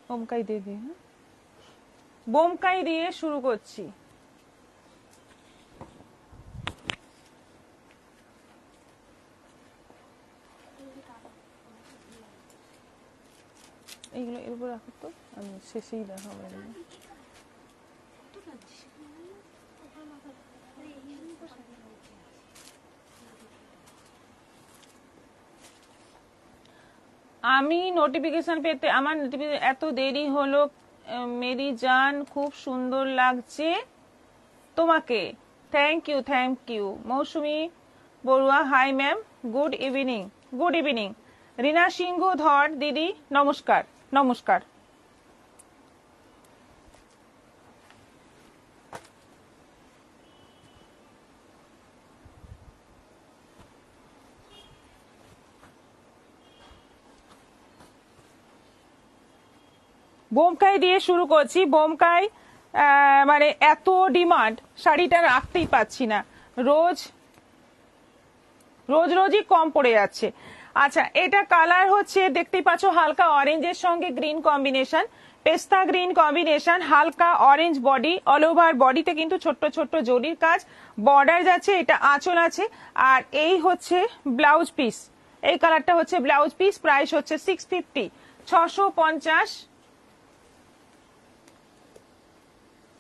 বোমকাই দিয়ে দিই, হ্যাঁ বোমকাই দিয়ে শুরু করছি। এইগুলো এর উপর রাখো তো, আমি শেষেই দেখাবো এগুলো। আমি নোটিফিকেশন পেতে আমার এত দেরি হলো মেরি জান, খুব সুন্দর লাগছে তোমাকে। Thank you Mousumi Barua, hi ma'am, good evening. Good evening. Rina Singha Dhar দিদি, নমস্কার। নমস্কার। বোমকাই দিয়ে শুরু করছি। বোমকাই মানে এত ডিমান্ড, শাড়িটা রাখতেই পাচ্ছি না, রোজ রোজই কম পড়ে যাচ্ছে। আচ্ছা, এটা কালার হচ্ছে দেখতেই পাচ্ছ হালকা অরেঞ্জের সঙ্গে গ্রিন কম্বিনেশন, পেস্তা গ্রিন কম্বিনেশন, হালকা অরেঞ্জ বডি, অল ওভার বডিতে কিন্তু ছোট্ট ছোট্ট জরির কাজ, বর্ডার যাচ্ছে, এটা আঁচল আছে, আর এই হচ্ছে ব্লাউজ পিস। এই কালারটা হচ্ছে ব্লাউজ পিস, প্রাইস হচ্ছে 650, 650।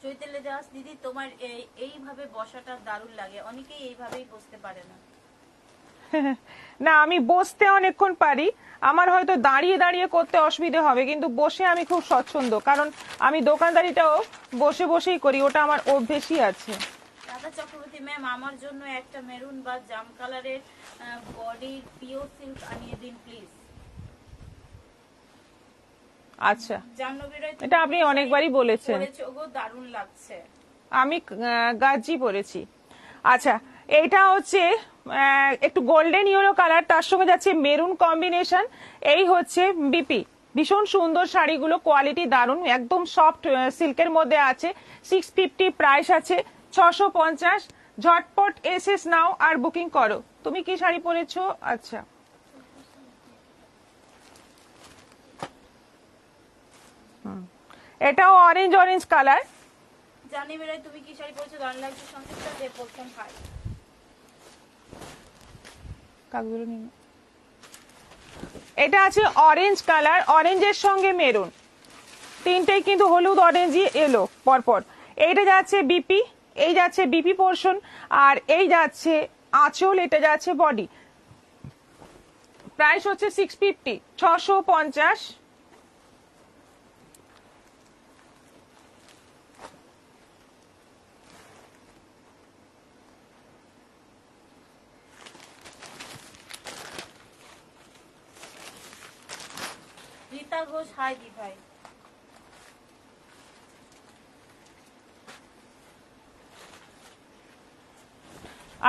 চৈতালি দাস দিদি, তোমার এইভাবে বসাটা দারুণ লাগে, অনেকেই এইভাবেই বসতে পারে না। না, আমি বসতে অনেকক্ষণ পারি, আমার হয়তো দাঁড়িয়ে দাঁড়িয়ে করতে অসুবিধে হবে, কিন্তু বসে আমি খুব স্বচ্ছন্দ, কারণ আমি দোকানদারিটাও বসে বসেই করি, ওটা আমার অভ্যেসই আছে। রাধা চক্রবর্তী ম্যাম, আমার জন্য একটা মেরুন বা জাম কালারের বডি পিওর সিল্ক আনিয়ে দিন প্লিজ। আচ্ছা, এটা আপনি অনেকবারই বলেছেন, দারুণ লাগছে। আমি গাজি পরেছি। আচ্ছা, এটা হচ্ছে একটু গোল্ডেন ইয়েলো কালার, তার সঙ্গে যাচ্ছে মেরুন কম্বিনেশন, এই হচ্ছে বিপি। ভীষণ সুন্দর শাড়িগুলো, কোয়ালিটি দারুণ, একদম সফট সিল্কের মধ্যে আছে। 650 প্রাইস আছে, 650। ঝটপট এসএস নাও আর বুকিং করো। তুমি কি শাড়ি পরেছো? আচ্ছা, এটাও অরেঞ্জ কালার। জানি বেরাই, তুমি কি শাড়ি পরেছো? দারুণ লাগছে। সঞ্চিতা দে পরছেন ভাই, কাগজগুলো নিন। এটা আছে অরেঞ্জ কালার, অরেঞ্জের সঙ্গে মেরুন, তিনটেই কিন্তু হলুদ অরেঞ্জ এলো পরপর। এইটা যাচ্ছে বিপি, এই যাচ্ছে বিপি পোর্শন, আর এই যাচ্ছে আঁচল, এটা যাচ্ছে বডি। প্রাইস হচ্ছে 650, 650। রীতা ঘোষ, হাই দি ভাই।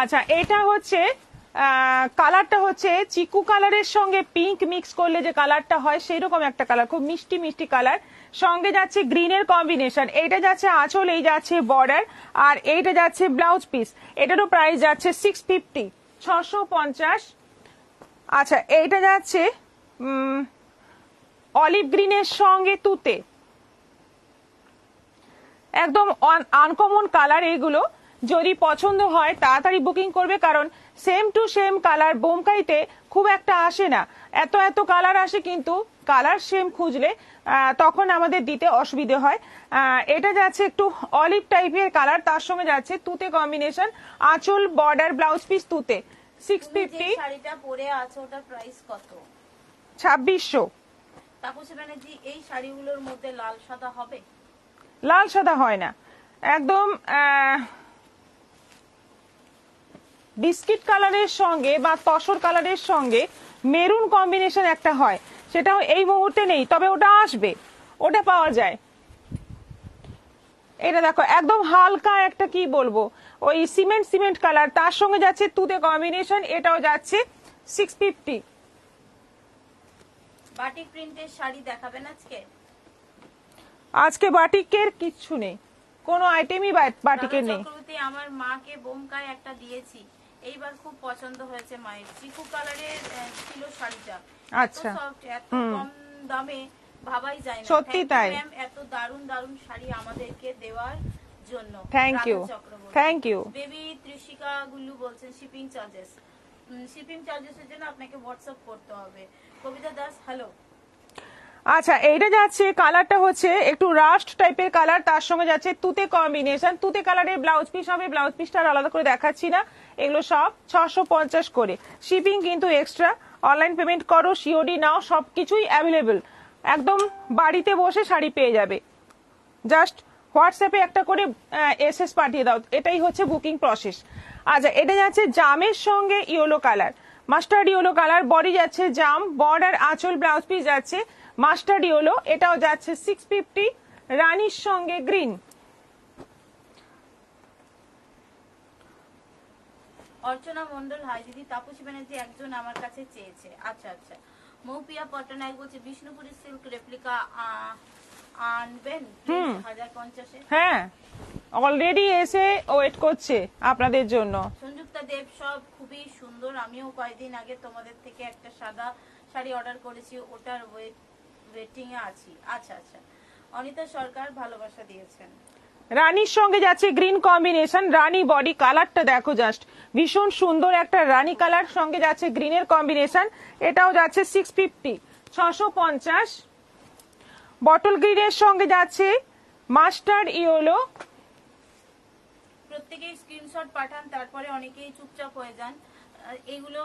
আচ্ছা, এটা হচ্ছে কালারটা হচ্ছে চিকু কালারের সঙ্গে পিঙ্ক মিক্স করলে যে কালারটা হয় সেই রকম একটা কালার, খুব মিষ্টি মিষ্টি কালার, সঙ্গে যাচ্ছে গ্রিনের কম্বিনেশন। এইটা যাচ্ছে আঁচল, এই যাচ্ছে বর্ডার, আর এইটা যাচ্ছে ব্লাউজ পিস। এটারও প্রাইস যাচ্ছে 650, 650। আচ্ছা, এইটা যাচ্ছে অলিভ গ্রিনের সঙ্গে তুতে, একদম আনকমন কালার এগুলো। যদি পছন্দ হয় তাড়াতাড়ি বুকিং করবে, কারণ সেম টু সেম কালার বোমকাইতে খুব একটা আসে না, এত কালার আসে, কিন্তু কালার সেম খুঁজলে তখন আমাদের দিতে অসুবিধে হয়। এটা যাচ্ছে একটু অলিভ টাইপের কালার, তার সঙ্গে যাচ্ছে তুতে কম্বিনেশন, আঁচল বর্ডার ব্লাউজ পিস তুতে। 650। শাড়িটা পরে আছে, ওটার প্রাইস কত? 2600। তাপসী ব্যানার্জি, এই শাড়িগুলোর মধ্যে লাল সাদা হবে? লাল সাদা হয় না, একদম বিস্কিট কালারের সঙ্গে বা তসর কালারের সঙ্গে মেরুন কম্বিনেশন একটা হয়, সেটাও এই মুহূর্তে নেই, তবে ওটা আসবে, ওটা পাওয়া যায়। এটা দেখো একদম হালকা একটা কি বলবো, ওই সিমেন্ট কালার, তার সঙ্গে যাচ্ছে তুতে কম্বিনেশন, এটাও যাচ্ছে 650। বাটিক প্রিন্টের শাড়ি দেখাবেন আজকে? আজকে বাটিকের কিচ্ছু নেই, কোনো আইটেমই বাটিকের নেই। আমার মাকে বোমকায় একটা দিয়েছি, এইবার খুব পছন্দ হয়েছে মায়ের। চিকু কালারের ছিল শাড়িটা, আচ্ছা, এত কম দামে ভাবাই যায় না। সত্যি তাই। ম্যাম এত দারুণ দারুণ শাড়ি আমাদেরকে দেওয়ার জন্য thank you, thank you. Baby Trishika Gullu বলছেন শিপিং চার্জেসের জন্য আপনাকে হোয়াটসঅ্যাপ করতে হবে। কবিতা দাস হ্যালো। আচ্ছা, এইটা যাচ্ছে কালারটা হচ্ছে একটু রাস্ট টাইপের কালার, তার সঙ্গে যাচ্ছে তুতে কম্বিনেশন। তুতে কালারের ব্লাউজ পিস হবে, ব্লাউজ পিসটা আলাদা করে দেখাচ্ছি না। এগুলো সব 650 করে, শিপিং কিন্তু এক্সট্রা। অনলাইন পেমেন্ট করো, সিওডি নাও, সবকিছুই অ্যাভেলেবেল। একদম বাড়িতে বসে শাড়ি পেয়ে যাবে। জাস্ট হোয়াটসঅ্যাপে একটা করে এসএস পাঠিয়ে দাও, এটাই হচ্ছে বুকিং প্রসেস। আচ্ছা, এটা যাচ্ছে জামের সঙ্গে yellow colour, mustard yellow colour. Body যাচ্ছে জাম, বর্ডার আঁচল, ব্লাউজ পিস যাচ্ছে মাস্টার্ড ইয়েলো। এটাও যাচ্ছে 650, রানীর সঙ্গে গ্রিন। অর্চনা মন্ডল, হাই দিদি। তাপসী ব্যানার্জি একজন আমার কাছে চেয়েছে। আচ্ছা আচ্ছা। মৌপিয়া পট্টনায়ক বলছে বিষ্ণুপুরি সিল্ক রেপ্লিকা আনবেন 1050-এ। হ্যাঁ, অলরেডি এসে ওয়েট করছে আপনাদের জন্য। সংযুক্তা দেব, সব খুবই সুন্দর। আমিও কয়েকদিন আগে তোমাদের থেকে একটা সাদা শাড়ি অর্ডার করেছি, ওটার ওয়েটিং এ আছি। আচ্ছা আচ্ছা। অনিতা সরকার ভালোবাসা দিয়েছেন। রানীর সঙ্গে যাচ্ছে গ্রিন কম্বিনেশন, রানী বডি কালারটা দেখো জাস্ট, ভীষণ সুন্দর একটা রানী কালার সঙ্গে যাচ্ছে গ্রিনের কম্বিনেশন। এটাও যাচ্ছে 650, 650। বটল গ্রিনের সঙ্গে যাচ্ছে মাস্টার্ড ইয়েলো। প্রত্যেকেই স্ক্রিনশট পাঠান, তারপরে অনেকেই চুপচাপ হয়ে যান। এগুলো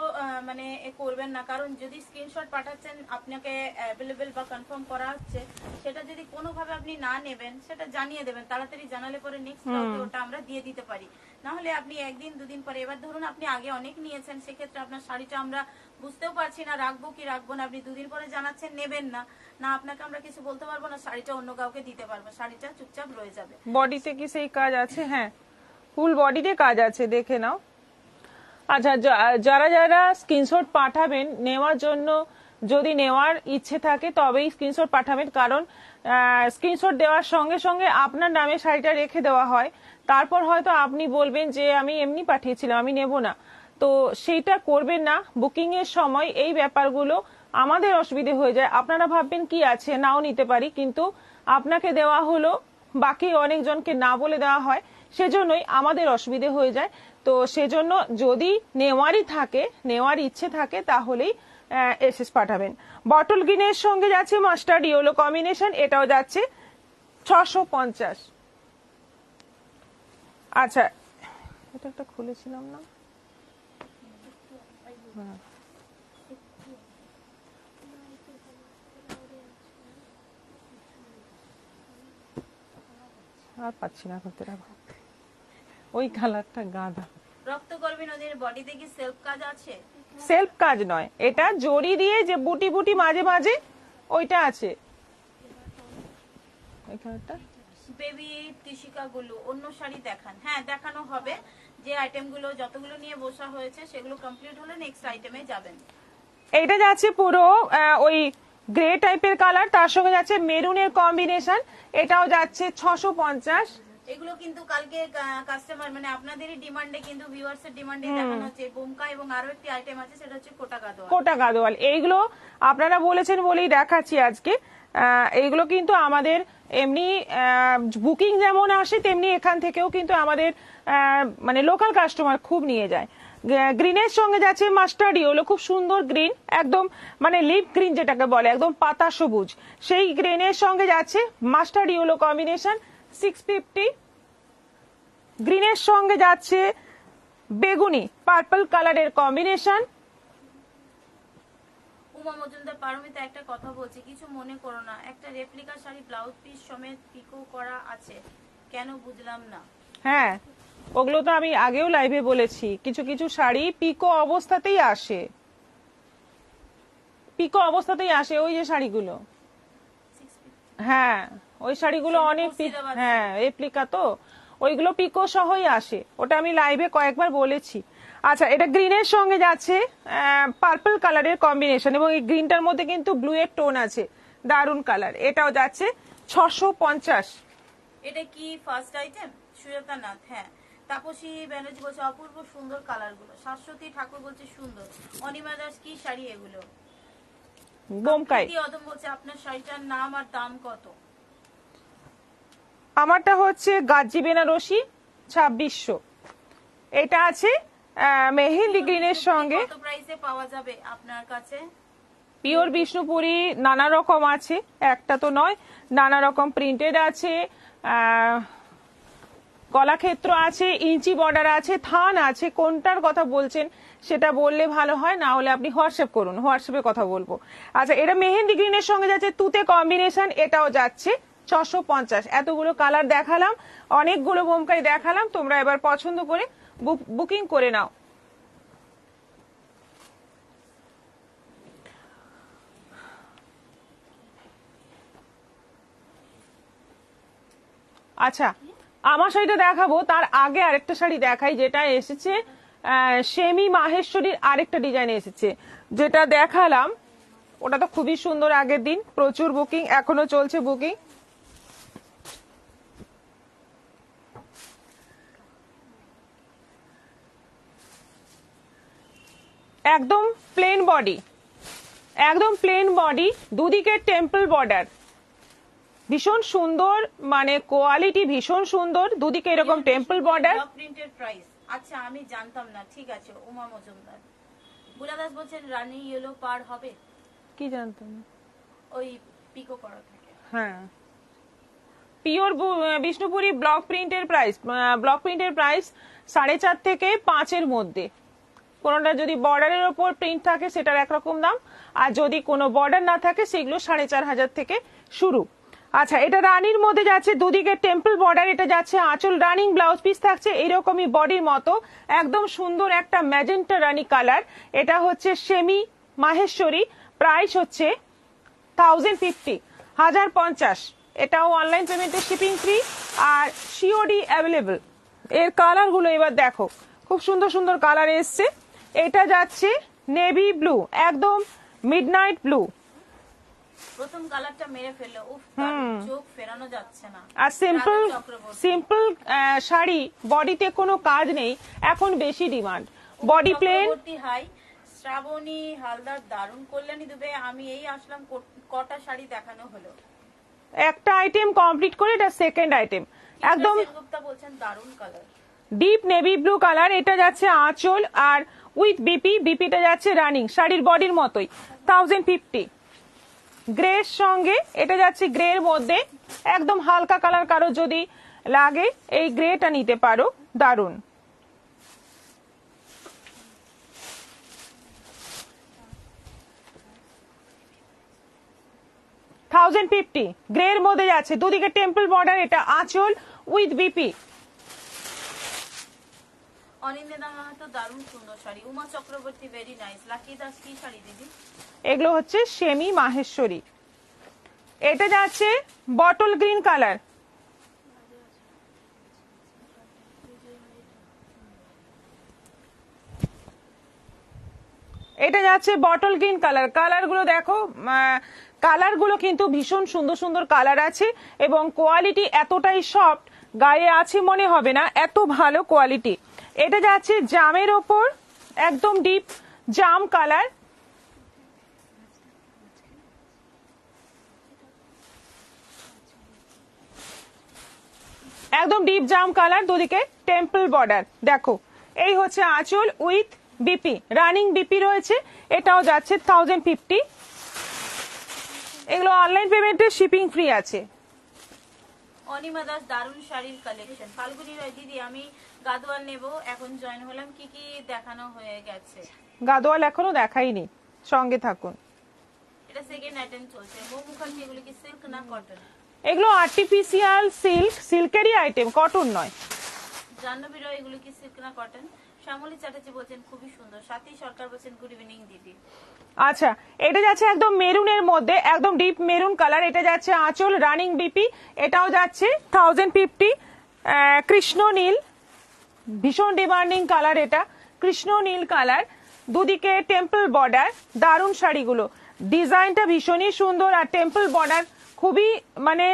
মানে করবেন না, কারণ যদি স্ক্রিনশট পাঠাচ্ছেন আপনাকে অ্যাভেলেবেল বা কনফার্ম করা হচ্ছে, সেটা যদি কোনোভাবে আপনি না নেবেন সেটা জানিয়ে দেবেন। তাড়াতাড়ি জানালে পরে নেক্সট কাউকে ওটা আমরা দিয়ে দিতে পারি। না হলে আপনি একদিন দুদিন পরে, এবার ধরুন আপনি আগে অনেক নিয়েছেন, সেক্ষেত্রে আপনার শাড়িটা আমরা বুঝতেও পারছি না রাখবো কি রাখবো না। আপনি দুদিন পরে জানাচ্ছেন নেবেন না, না আপনাকে আমরা কিছু বলতে পারবো না, শাড়িটা অন্য কাউকে দিতে পারবো, শাড়িটা চুপচাপ রয়ে যাবে। বডিতে কি সেই কাজ আছে? হ্যাঁ, ফুল বডিতে কাজ আছে, দেখে নাও। আচ্ছা, যারা যারা স্ক্রিনশট পাঠাবেন নেওয়ার জন্য, যদি নেওয়ার ইচ্ছে থাকে তবেই স্ক্রিনশট পাঠাবেন, কারণ স্ক্রিনশট দেওয়ার সঙ্গে সঙ্গে আপনার নামে শাড়িটা রেখে দেওয়া হয়। তারপর হয়তো আপনি বলবেন যে আমি এমনি পাঠিয়েছিলাম, আমি নেব না। তো সেইটা করবেন না বুকিং এর সময়। এই ব্যাপারগুলো আমাদের অসুবিধে হয়ে যায়। আপনারা ভাববেন কি আছে, নাও নিতে পারি, কিন্তু আপনাকে দেওয়া হলো, বাকি অনেকজনকে না বলে দেওয়া হয়, সেজন্যই আমাদের অসুবিধে হয়ে যায়। তো সেজন্য যদি নেওয়ারই থাকে, নেওয়ার ইচ্ছে থাকে, তাহলেই এসএস পাঠাবেন। বটল গ্রিনের সঙ্গে যাচ্ছে মাস্টার্ড ইয়েলো কম্বিনেশন, এটাও যাচ্ছে 650। আচ্ছা, এটা একটা খুলেছিলাম না। হ্যাঁ, আর পাচ্ছি না করতে, রাখো। ওই কালারটা গাঁদা। রক্তকর্মী নদীর বডিতে কি সেলফ কাজ আছে? সেলফ কাজ নয়, এটা জড়ি দিয়ে যে বুটি বুটি মাঝে মাঝে ওইটা আছে। ওই কালারটা বেবি ত্রিশিকা গুলো অন্য শাড়ি দেখান। হ্যাঁ, দেখানো হবে। যে আইটেমগুলো যতগুলো নিয়ে বসা হয়েছে সেগুলো কমপ্লিট হলে নেক্সট আইটেমে যাবেন। এইটা যাচ্ছে পুরো ওই গ্রে টাইপের কালার, তার সঙ্গে যাচ্ছে মেরুনের কম্বিনেশন, এটাও যাচ্ছে 650। এগুলো কিন্তু কালকে কাস্টমার মানে আপনাদেরই ডিমান্ডে, কিন্তু ভিউয়ার্স এর ডিমান্ডে দেখানো হচ্ছে বোমকা, এবং আরো একটি আইটেম আছে সেটা হচ্ছে কোটা গাদোয়াল। কোটা গাদোয়াল, এইগুলো আপনারা বলেছেন বলেই দেখাচ্ছি আজকে। এইগুলো কিন্তু আমাদের এমনি বুকিং যেমন আসে, তেমনি এখান থেকেও কিন্তু আমাদের মানে লোকাল কাস্টমার খুব নিয়ে যায়। গ্রিনের সঙ্গে যাচ্ছে মাস্টার্ড ইয়েলো, খুব সুন্দর গ্রিন, একদম মানে লিপ গ্রিন যেটাকে বলে, একদম পাতা সবুজ, সেই গ্রিনের সঙ্গে যাচ্ছে মাস্টার্ড ইয়েলো কম্বিনেশন 650। গ্রিনের সঙ্গে যাচ্ছে বেগুনি পার্পল কালারের কম্বিনেশন। উমা মজুমদার, পারমিতা একটা কথা বলছি, কিছু মনে করো না, একটা রেপ্লিকা শাড়ি ব্লাউজ পিস সমেত পিকো করা আছে, কেন বুঝলাম না। হ্যাঁ, ওগুলো তো আমি আগেও লাইভে বলেছি, কিছু কিছু শাড়ি পিকো অবস্থাতেই আসে, পিকো অবস্থাতেই আসে, ওই যে শাড়িগুলো। হ্যাঁ, ওই শাড়িগুলো অনেক হ্যাঁ রেপ্লিকা, তো ওইগুলো পিকো সহই আসে, ওটা আমি লাইভে কয়েকবার বলেছি। আচ্ছা, এটা গ্রিনের সঙ্গে যাচ্ছে পার্পল কালারের কম্বিনেশন, এবং এই গ্রিনটার মধ্যে কিন্তু ব্লু এর টোন আছে, দারুন কালার। এটাও যাচ্ছে 650। এটা কি ফার্স্ট আইটেম? সুজাতা নাথ, হ্যাঁ। তাপসী ব্যানার্জি বলছে অপূর্ব সুন্দর কালার গুলো। শাশ্বতী ঠাকুর বলছে সুন্দর। অনিমা দাস, কি শাড়ি এগুলো? বোমকাই। প্রীতি অদম বলছে আপনার শাড়িটার নাম আর দাম কত? আমারটা হচ্ছে গাজি বেনারসি 2600। এটা আছে মেহেন্দি গ্রিনের সঙ্গে। কত প্রাইসে পাওয়া যাবে আপনার কাছে? পিওর বিষ্ণুপুরি নানা রকম আছে, একটা তো নয়, নানা রকম প্রিন্টেড আছে, কলাক্ষেত্র আছে, ইঞ্চি বর্ডার আছে, থান আছে। কোনটার কথা বলছেন সেটা বললে ভালো হয়, না হলে আপনি হোয়াটসঅ্যাপ করুন, হোয়াটসঅ্যাপে কথা বলবো। আচ্ছা, এটা মেহেন্দি গ্রিনের সঙ্গে যাচ্ছে তুতে কম্বিনেশন, এটাও যাচ্ছে 650। এতগুলো কালার দেখালাম, অনেকগুলো বোমকাই দেখালাম, তোমরা এবার পছন্দ করে বুকিং করে নাও। আচ্ছা, আমার শাড়িটা দেখাবো, তার আগে আরেকটা শাড়ি দেখাই, যেটা এসেছে সেমি মাহেশ্বরীর আরেকটা ডিজাইন এসেছে, যেটা দেখালাম ওটা তো খুবই সুন্দর। আগের দিন প্রচুর বুকিং, এখনো চলছে বুকিং। একদম প্লেন বডি, একদম প্লেন বডি, দুদিকে টেম্পল বর্ডার, ভীষণ সুন্দর, মানে কোয়ালিটি ভীষণ সুন্দর, দুদিকে এরকম টেম্পল বর্ডার। প্রিন্টেড প্রাইস, আচ্ছা আমি জানতাম না, ঠিক আছে। উমা মজুমদার, বুলাদাস বলছেন রানী ইয়েলো পার হবে, কি জানতাম না। ওই পিকো করা থাকে। হ্যাঁ, পিওর বিষ্ণুপুরি ব্লক প্রিন্টের প্রাইস, ব্লক প্রিন্টের প্রাইস 4.5 থেকে 5-এর মধ্যে। কোনোটা যদি বর্ডারের ওপর প্রিন্ট থাকে সেটার একরকম দাম, আর যদি কোনো বর্ডার না থাকে সেগুলো 4,500 থেকে শুরু। আচ্ছা, এটা রানীর মধ্যে যাচ্ছে, দুদিকে টেম্পল বর্ডার, এটা যাচ্ছে আঁচল, রানিং ব্লাউজ পিস থাকছে এরকমই বডির মতো, একদম সুন্দর একটা ম্যাজেন্টা রানী কালার। এটা হচ্ছে সেমি মাহেশ্বরী, প্রাইস হচ্ছে 1050, 1050। এটাও অনলাইন পেমেন্টে শিপিং ফ্রি, আর সিওডি অ্যাভেলেবল। এর কালারগুলো এবার দেখো, খুব সুন্দর সুন্দর কালার এসছে। এটা যাচ্ছে নেভি ব্লু, একদম মিডনাইট ব্লু, প্রথম কালারটা মেরে ফেললো, উফ চোখ ফেরানো যাচ্ছে না। আর সিম্পল রাধা চক্রবর্তী। সিম্পল শাড়ি, বডিতে কোনো কাজ নেই, এখন বেশি demand. Body plain. Chakraborty hi, Srabani Haldar দারুণ, কল্যাণী দুবে আমি এই আসলাম, কটা শাড়ি দেখানো হলো? একটা আইটেম কমপ্লিট করে এটা সেকেন্ড আইটেম। একদম সেনগুপ্তা বলছেন দারুণ colour, deep navy blue colour, এটা যাচ্ছে আঁচল, আর উইথ বিপি, বিপিটা যাচ্ছে রানিং শাড়ির বডির মতোই, 1050। গ্রের সঙ্গে এটা যাচ্ছে গ্রের মধ্যে, একদম হালকা কালার, কারো যদি লাগে এই গ্রেটা নিতে পারো, দারুন। $1050 গ্রের মধ্যে যাচ্ছে, দুদিকে টেম্পল বর্ডার, এটা আঁচল উইথ বিপি। অনিন্দিতা মাহাতো দারুণ সুন্দর sari, Uma Chakraborty very nice. Lucky Das কি শাড়ি দিদি? এগুলো হচ্ছে সেমি মাহেশ্বরী। এটা যাচ্ছে বটল গ্রিন কালার, এটা যাচ্ছে বটল গ্রিন কালার। কালারগুলো দেখো, কালারগুলো কিন্তু ভীষণ সুন্দর সুন্দর কালার আছে, এবং কোয়ালিটি এতটাই সফট, গায়ে আছে মনে হবে না, এত ভালো কোয়ালিটি। এটা যাচ্ছে জামের ওপর, একদম ডিপ জাম কালার, একদম ডিপ জাম কালার, দুদিকে টেম্পল বর্ডার। দেখো, এই হচ্ছে আঁচল উইথ বিপি, রানিং বিপি রয়েছে, এটাও যাচ্ছে 1050। এগুলো অনলাইন পেমেন্টে শিপিং ফ্রি আছে। অনিমা দাস দারুণ শাড়ির কালেকশন। ফাল্গুনি রয় দিদি আমি গাদোয়াল নেব, এখন জয়েন হলাম, কি কি দেখানো হয়ে গেছে? গাদোয়াল এখনো দেখাইনি, সঙ্গে থাকুন। এটা সেকেন্ড আইটেম চলছে। মৌ মুখার্জি, এগুলো কি সিল্ক না কটন? এগুলো আর্টিফিশিয়াল সিল্ক, সিল্কেরই আইটেম, কটন নয়। জাহ্নবী রয়, এগুলো কি সিল্ক না কটন? শ্যামলী চ্যাটার্জি বলছেন খুবই সুন্দর। সাথী সরকার বলছেন গুড ইভিনিং দিদি। আচ্ছা, এটা যাচ্ছে একদম মেরুনের মধ্যে, একদম ডিপ মেরুন কালার, এটা যাচ্ছে আঁচল রানিং বিপি, এটাও যাচ্ছে 1050। কৃষ্ণ নীল, ভীষণ ডিমান্ডিং কালার, এটা কৃষ্ণ নীল কালার, দুদিকে টেম্পল বর্ডার, দারুণ শাড়িগুলো, ডিজাইনটা ভীষণই সুন্দর, আর টেম্পল বর্ডার খুবই, মানে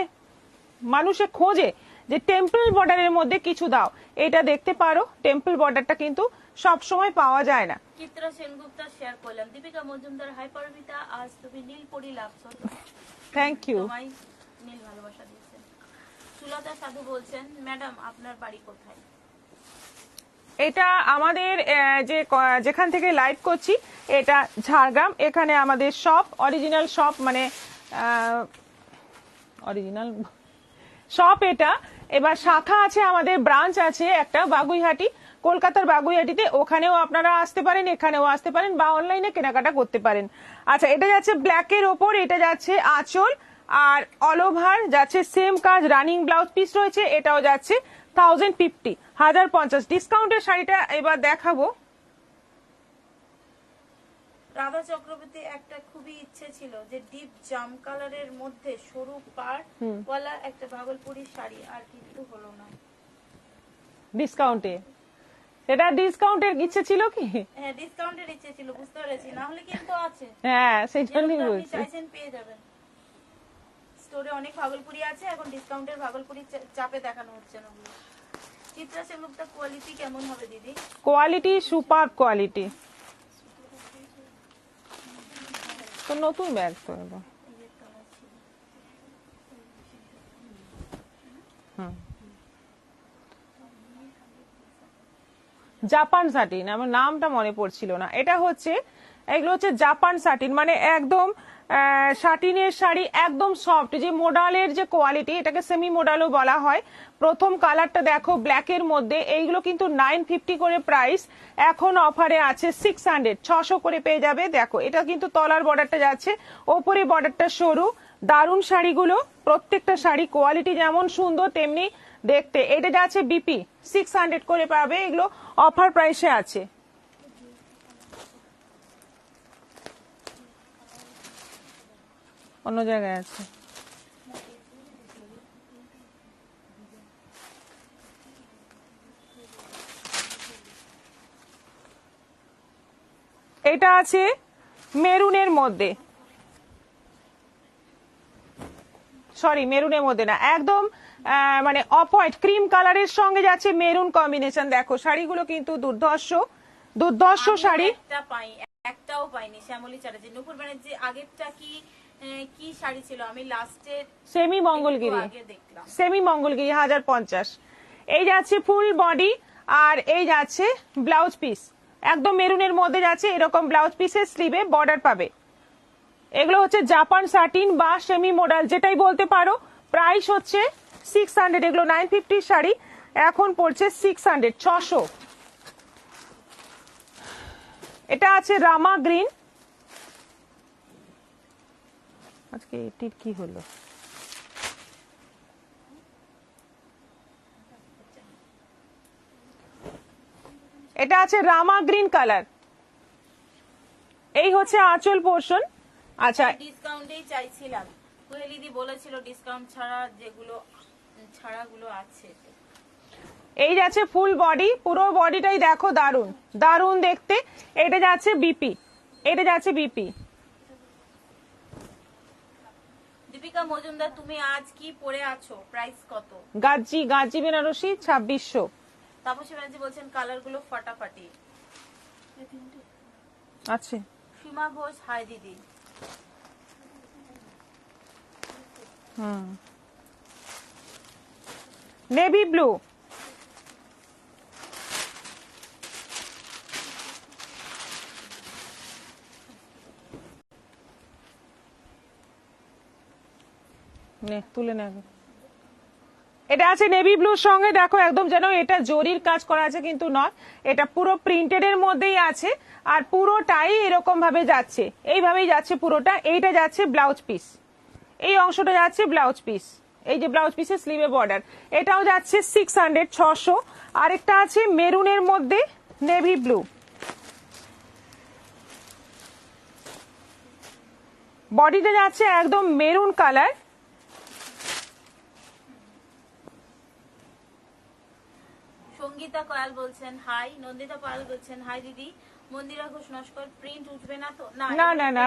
মানুষে খোঁজে যে টেম্পল বর্ডারের মধ্যে কিছু দাও, এটা দেখতে পারো। টেম্পল বর্ডারটা কিন্তু সব সময় পাওয়া যায় না। চিত্রা সেনগুপ্তা শেয়ার করলাম, দীপিকা মজুমদার হাই পারমিতা, আজ তুমি নীল পরি লাগছো, থ্যাংক ইউ। তোমায় নীল ভালোবাসা দিয়েছেন। সুলতা সাধু বলছেন, ম্যাডাম আপনার বাড়ি কোথায়? এটা আমাদের যেখান থেকে লাইভ করছি এটা ঝাড়গ্রাম, এখানে আমাদের শপ, অরিজিনাল শপ, মানে অরিজিনাল শপ এটা। এবার শাখা আছে আমাদের, ব্রাঞ্চ আছে একটা বাগুইহাটি, কলকাতার বাগুইহাটিতে, ওখানেও আপনারা আসতে পারেন, এখানেও আসতে পারেন, বা অনলাইনে কেনাকাটা করতে পারেন। আচ্ছা, এটা যাচ্ছে ব্ল্যাকের ওপর, এটা যাচ্ছে আঁচল, আর অল ওভার যাচ্ছে সেম কাজ, রানিং ব্লাউজ পিস রয়েছে, এটাও যাচ্ছে 1050, 1050 ডিসকাউন্টের শাড়িটা এবার দেখাবো। রাধা চক্রবর্তী, একটা খুবই ইচ্ছে ছিল যে ডিপ জাম কালারের মধ্যে সরু পাড় ওয়ালা একটা ভাগলপুরি শাড়ি, আর কিন্তু হলো না। ডিসকাউন্টে, এটা ডিসকাউন্টের ইচ্ছে ছিল কি? হ্যাঁ, ডিসকাউন্টের ইচ্ছে ছিল, বুঝতে পেরেছি, না হলে কিন্তু আছে, হ্যাঁ, সেই জন্যই যেরকম আপনি বলছি। চাইছেন পেয়ে যাবেন। স্টোরে অনেক ভাগলপুরি আছে, এখন ডিসকাউন্টের ভাগলপুরি চাপে দেখানো হচ্ছে না। চিত্রা সেনগুপ্তা, কোয়ালিটি কেমন হবে দিদি? Quality super quality. তো নতুন ব্যাগ তো এবার। জাপান সাটিন, আমার নামটা মনে পড়ছিল না। এটা হচ্ছে, এগুলো হচ্ছে জাপান সাটিন, মানে একদম সাটিনের শাড়ি, একদম সফট, যে মোডালের যে কোয়ালিটি, এটাকে সেমি মোডালও বলা হয়। প্রথম কালারটা দেখো ব্ল্যাকের মধ্যে, এইগুলো কিন্তু 950 করে প্রাইস, এখন অফারে আছে 600, 600 করে পেয়ে যাবে। দেখো, এটা কিন্তু তলার বর্ডারটা যাচ্ছে, ওপরে বর্ডারটা সরু, দারুণ শাড়িগুলো, প্রত্যেকটা শাড়ি কোয়ালিটি যেমন সুন্দর তেমনি দেখতে। এটা যাচ্ছে বিপি, 600 করে পাবে, এগুলো অফার প্রাইসে আছে। অন্য জায়গায় আছে। এটা আছে মেরুনের মধ্যে, সরি মেরুনের মধ্যে না, একদম মানে অফ হোয়াইট ক্রিম কালারের সঙ্গে যাচ্ছে মেরুন কম্বিনেশন। দেখো শাড়িগুলো কিন্তু দুর্ধর্ষ, দুর্ধর্ষ শাড়ি। একটা পাই, একটাও পাইনি শ্যামলী চ্যাটার্জি। নূপুর ব্যানার্জি, আগেরটা কি কি শাড়ি ছিল? আমি লাস্টে সেমি মঙ্গলগিরি, আগে দেখলাম। সেমি মঙ্গলগিরি 1050। এই যাচ্ছে ফুল বডি, আর এই যাচ্ছে ব্লাউজ পিস, একদম মেরুনের মধ্যে যাচ্ছে, এরকম ব্লাউজ পিসের স্লিভে বর্ডার পাবে। এগুলো হচ্ছে জাপান সাটিন বা সেমি মডেল, যেটাই বলতে পারো। প্রাইস হচ্ছে 600, এগুলো 950 শাড়ি, এখন পড়ছে 600, 600। এটা আছে রামা গ্রিন, আজকে এটির কি হলো? এটা আছে রামা গ্রিন কালার, এই হচ্ছে আঁচল পোর্শন। আচ্ছা, ডিসকাউন্টেই চাইছিলাম, কোহেলিদি বলেছিল ডিসকাউন্ট ছাড়া যেগুলো ছাড়াগুলো আছে। এই যাচ্ছে ফুল বডি, পুরো বডিটাই দেখো দারুন, দারুন দেখতে। এটা যাচ্ছে বিপি, এটা যাচ্ছে বিপি। দীপিকা মজুমদার, তুমি আজ কি পরে আছো? প্রাইস কত? গাজি, গাজি বেনারসি 2600। তাপসী ব্যানার্জি বলছেন কালার গুলো ফাটাফাটি আছে। সীমা ঘোষ, হাই দিদি। নেভি ব্লু, নে তুলে নে। এটা আছে নেভি ব্লুর সঙ্গে, দেখো একদম যেন এটা জরির কাজ করা আছে, কিন্তু নয়, এটা পুরো প্রিন্টেড এর মধ্যেই আছে, আর পুরোটাই এরকম ভাবে যাচ্ছে, এইভাবেই যাচ্ছে পুরোটা। এইটা যাচ্ছে ব্লাউজ পিস, এই অংশটা যাচ্ছে ব্লাউজ পিস, এই যে ব্লাউজ পিসের স্লিভে বর্ডার, এটাও যাচ্ছে 600, 600। আরেকটা আছে মেরুনের মধ্যে নেভি ব্লু, বডিটা যাচ্ছে একদম মেরুন কালার। সঙ্গীতা কয়াল বলছেন হাই, নন্দিতা পাল বলছেন হাই দিদি। মন্দিরা ঘোষ নস্কর, প্রিন্ট উঠবে না তো? না না না,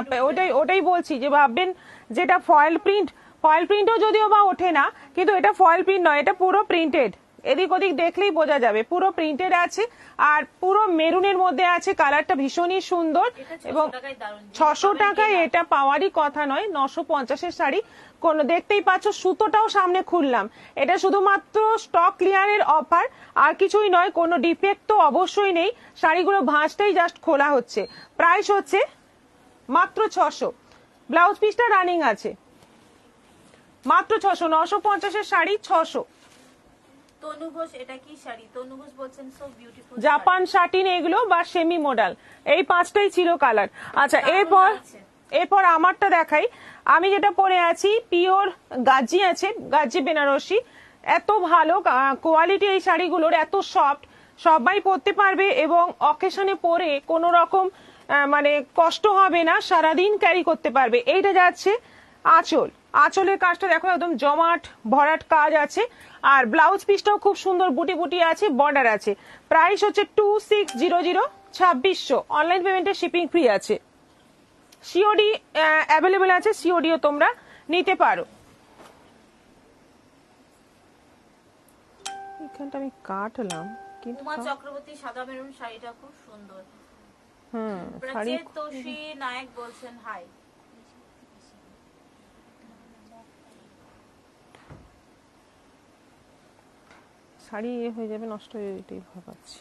ওটাই বলছি যে ভাববেন যেটা ফয়েল প্রিন্ট, ফয়েল প্রিন্টও যদিও বা ওঠে না, কিন্তু এটা ফয়েল প্রিন্ট নয়, এটা পুরো প্রিন্টেড, এদিক ওদিক দেখলেই বোঝা যাবে, পুরো প্রিন্টেড আছে আর পুরো মেরুনের মধ্যে আছে। কালারটা ভীষণই সুন্দর এবং 600 টাকায় এটা পাওয়ারই কথা নয়। 950-এর শাড়ি কোনো দেখতেই পাচ্ছ, সুতোটাও সামনে খুললাম। এটা শুধুমাত্র স্টক ক্লিয়ারের অফার, আর কিছুই নয়। কোনো ডিফেক্ট তো অবশ্যই নেই, শাড়িগুলো ভাঁজটাই জাস্ট খোলা হচ্ছে। প্রাইস হচ্ছে মাত্র 600। ব্লাউজ পিসটা রানিং আছে, মাত্র 600। 950-এর শাড়ি 600। তনু ঘোষ, এটা কি শাড়ি? তনু ঘোষ বলছেন সো বিউটিফুল। জাপান শাটিন এগুলো বা সেমি মডেল, এই 5টাই ছিল কালার। আচ্ছা, এরপর আমারটা দেখাই। আমি যেটা পরে আছি পিওর গাজি আছে, গাজি বেনারসি। এত ভালো কোয়ালিটি এই শাড়িগুলোর, এত সফট, সবাই পরতে পারবে এবং অকেশনে পরে কোনো রকম মানে কষ্ট হবে না, সারাদিন ক্যারি করতে পারবে। এইটা যাচ্ছে আঁচল, আঁচলের কাজটা দেখো একদম জমাট ভরাট কাজ আছে। আর ব্লাউজ পিসটাও খুব সুন্দর বুটি বুটি আছে, বর্ডার আছে। প্রাইস হচ্ছে 2600, 2600। অনলাইন পেমেন্টে শিপিং ফ্রি আছে। সিওডি অ্যাভেলেবেল আছে, সিওডিও তোমরা নিতে পারো। এখানটা আমি কাটলাম কিন্তু উমা চক্রবর্তী সাদা মেরুন শাড়িটা খুব সুন্দর। শাড়ি তোষী নায়ক বলছেন হাই। শাড়ি হয়ে যাবে, নষ্ট হয়ে যাবে, এটাই ভাবাচ্ছি।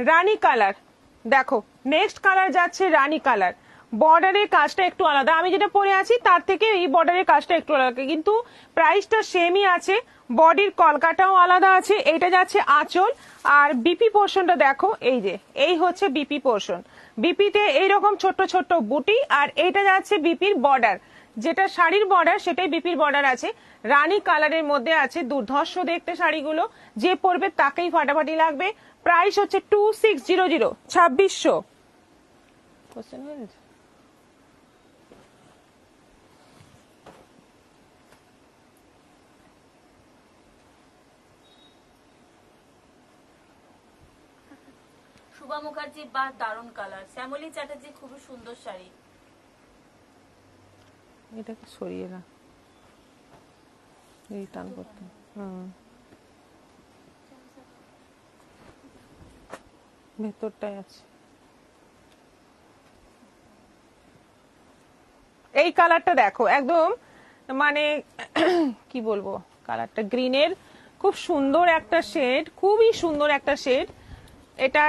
রানী কালার দেখো, নেক্সট কালার যাচ্ছে রানী কালার। বর্ডারের কাজটা একটু আলাদা, আমি যেটা পরে আছি তার থেকে এই বর্ডারের কাজটা একটু আলাদা, কিন্তু প্রাইসটা সেমই আছে। বডির কলকাটাও আলাদা আছে। এইটা যাচ্ছে আঁচল। আর বিপি পোর্শনটা দেখো, এই যে এই হচ্ছে বিপি পোর্শন। বিপিতে এইরকম ছোট্ট ছোট্ট বুটি, আর এইটা যাচ্ছে বিপির বর্ডার। যেটা শাড়ির বর্ডার সেটাই বিপির বর্ডার আছে। রানী কালারের মধ্যে আছে, দুর্ধর্ষ দেখতে শাড়িগুলো। যে পরবে তাকেই ফাটাফাটি লাগবে। প্রাইস হচ্ছে 2600, 2600। শুভা মুখার্জি, বা দারুণ কালার। শ্যামলী চ্যাটার্জি, খুবই সুন্দর শাড়ি। এটাকে সরিয়ে না, রিটার্ন করতে। ভেতরটাই আছে। এই কালারটা দেখো, একদম মানে কি বলবো, কালারটা গ্রিনের খুব সুন্দর একটা শেড, খুবই সুন্দর একটা শেড। এটা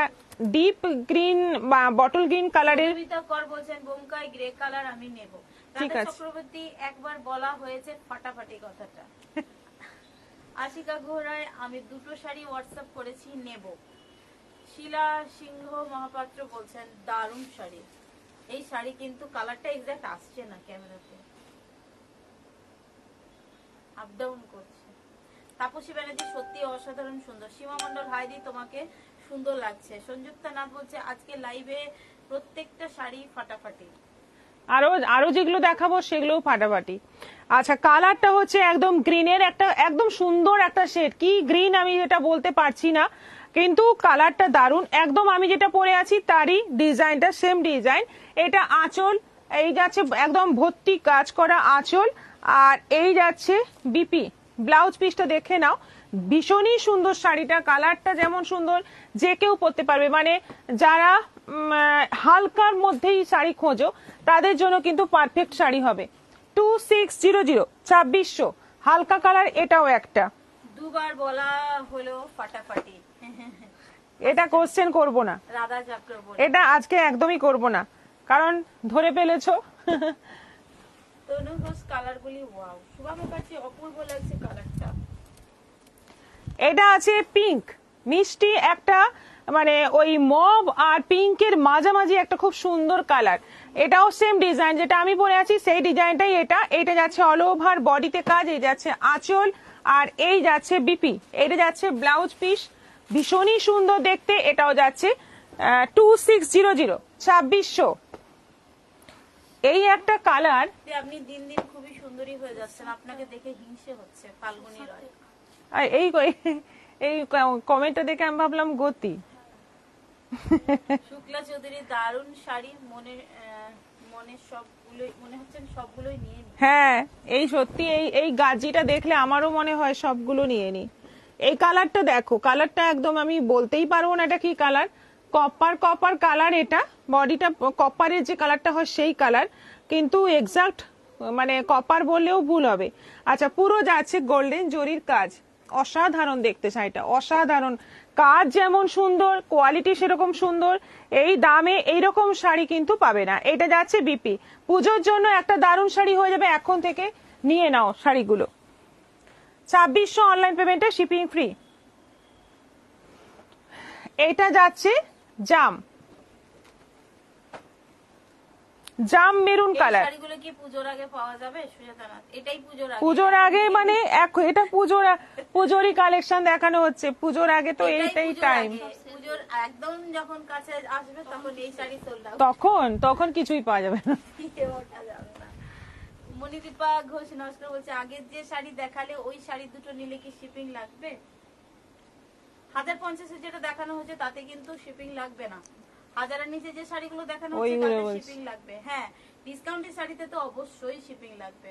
ডিপ গ্রিন বা বটল গ্রিন কালারের। কর বলছেন বোমকাই গ্রে কালার আমি নেব। ঠিক আছে। চক্রবর্তী, একবার বলা হয়েছে ফাটাফাটি কথাটা। আশিকা ঘোড়ায়, আমি দুটো শাড়ি হোয়াটসঅ্যাপ করেছি, নেব। শিলা সিংহ মহাপাত্র বলছেন দারুণ শাড়ি। এই শাড়ি কিন্তু কালারটা এক্সাক্ট আসছে না ক্যামেরাতে, আপ ডাউন করছে। তাপসী ব্যানার্জি, সত্যি অসাধারণ সুন্দর। সীমা মণ্ডল, হাইদি তোমাকে সুন্দর লাগছে। সংযুক্তা নাথ বলছে আজকে লাইভে প্রত্যেকটা শাড়ি ফাটাফাটি। আরো যেগুলো দেখাবো সেগুলোও ফাটাফাটি। আচ্ছা, কালারটা হচ্ছে একদম গ্রিনের একটা, একদম সুন্দর একটা শেড। কি গ্রিন আমি যেটা বলতে পারছি না, কিন্তু কালারটা দারুণ। একদম আমি যেটা পরে আছি তারই ডিজাইনটা, সেম ডিজাইন। এটা আঁচল, এই যাচ্ছে একদম ভর্তি কাজ করা আঁচল। আর এই যাচ্ছে বিপি। ব্লাউজ পিসটা দেখে নাও, ভীষণই সুন্দর শাড়িটা। কালারটা যেমন সুন্দর, যে কেউ পরতে পারবে। মানে যারা হালকার মধ্যেই শাড়ি খোঁজো তাদের জন্য কিন্তু পারফেক্ট শাড়ি হবে। 2600, 2600। হালকা কালার, এটাও একটা। দুবার বলা হলো ফাটাফাটি। এটা কোশ্চেন করব না, রাধা চক্রবর্তী, এটা আজকে একদমই করব না, কারণ ধরে ফেলেছো। তনু ঘোষ, কালারগুলি ওয়াও। শুভা মুখার্জি, অপূর্ব লাগছে কালারটা। এটা আছে পিঙ্ক, মিষ্টি একটা, মানে ওই মভ আর পিঙ্কের মাঝামাঝি একটা খুব সুন্দর কালার। এটাও সেম ডিজাইন, যেটা আমি পরে আছি সেই ডিজাইনটাই এটা। এটা যাচ্ছে অল ওভার বডিতে কাজ, এই যাচ্ছে আঁচল, আর এই যাচ্ছে বিপি। এটা যাচ্ছে ব্লাউজ পিস, ভীষণই সুন্দর দেখতে। এটাও যাচ্ছে 2600, 2600। এই একটা কালার। আপনি দিন দিন খুবই সুন্দরী হয়ে যাচ্ছেন, আপনাকে দেখে হিংসে হচ্ছে। ফাল্গুনী রয়, আর এই কমেন্টটা দেখে আমি ভাবলাম গতি। শুক্লা চৌধুরী, দারুণ শাড়ি, মনের সবগুলোই মনে হচ্ছে আমি সবগুলোই নিয়ে নিই। হ্যাঁ, এই সত্যি এই এই গাজিটা দেখলে আমারও মনে হয় সবগুলো নিয়ে নি। এই কালারটা দেখো, কালারটা একদম আমি বলতেই পারবো না এটা কি কালার। কপার কপার কালার, এটা বডিটা কপারের যে কালারটা হয় সেই কালার, কিন্তু এক্সাক্ট মানে কপার বললেও ভুল হবে। আচ্ছা, পুরো যাচ্ছে গোল্ডেন জরির কাজ, অসাধারণ দেখতে শাড়িটা, অসাধারণ। কাজ যেমন সুন্দর, কোয়ালিটি সেরকম সুন্দর। এই দামে এইরকম শাড়ি কিন্তু পাবে না। এটা যাচ্ছে বিপি, পুজোর জন্য একটা দারুণ শাড়ি হয়ে যাবে। এখন থেকে নিয়ে নাও শাড়িগুলো। 2600 অনলাইন পেমেন্টে শিপিং ফ্রি। এটা যাচ্ছে জাম, জাম মেরুন এই কালার। শাড়িগুলো কি পুজোর আগে পাওয়া যাবে সুজাতা নাথ? এটাই পুজোর আগে। পুজোর আগে মানে এটা পুজোরই কালেকশন দেখানো হচ্ছে। পুজোর আগে তো এটাই এইটাই পুজোর টাইম। আগে। পুজোর একদম যখন কাছে আসবে তখন এই শাড়ি সোল্ড আউট। তখন কিছুই পাওয়া যাবে না। ওটা যাবে না। মনিদীপা ঘোষ নমস্কার বলছে, আগের যে শাড়ি দেখালে ওই শাড়ি দুটো নিলে কি শিপিং লাগবে? 1050 যেটা দেখানো হচ্ছে তাতে কিন্তু শিপিং লাগবে না। 1000 নিচে যে শাড়িগুলো দেখানো হচ্ছে ওইগুলো তাতে বলছি। শিপিং লাগবে। হ্যাঁ, ডিসকাউন্টের শাড়িতে তো অবশ্যই শিপিং লাগবে।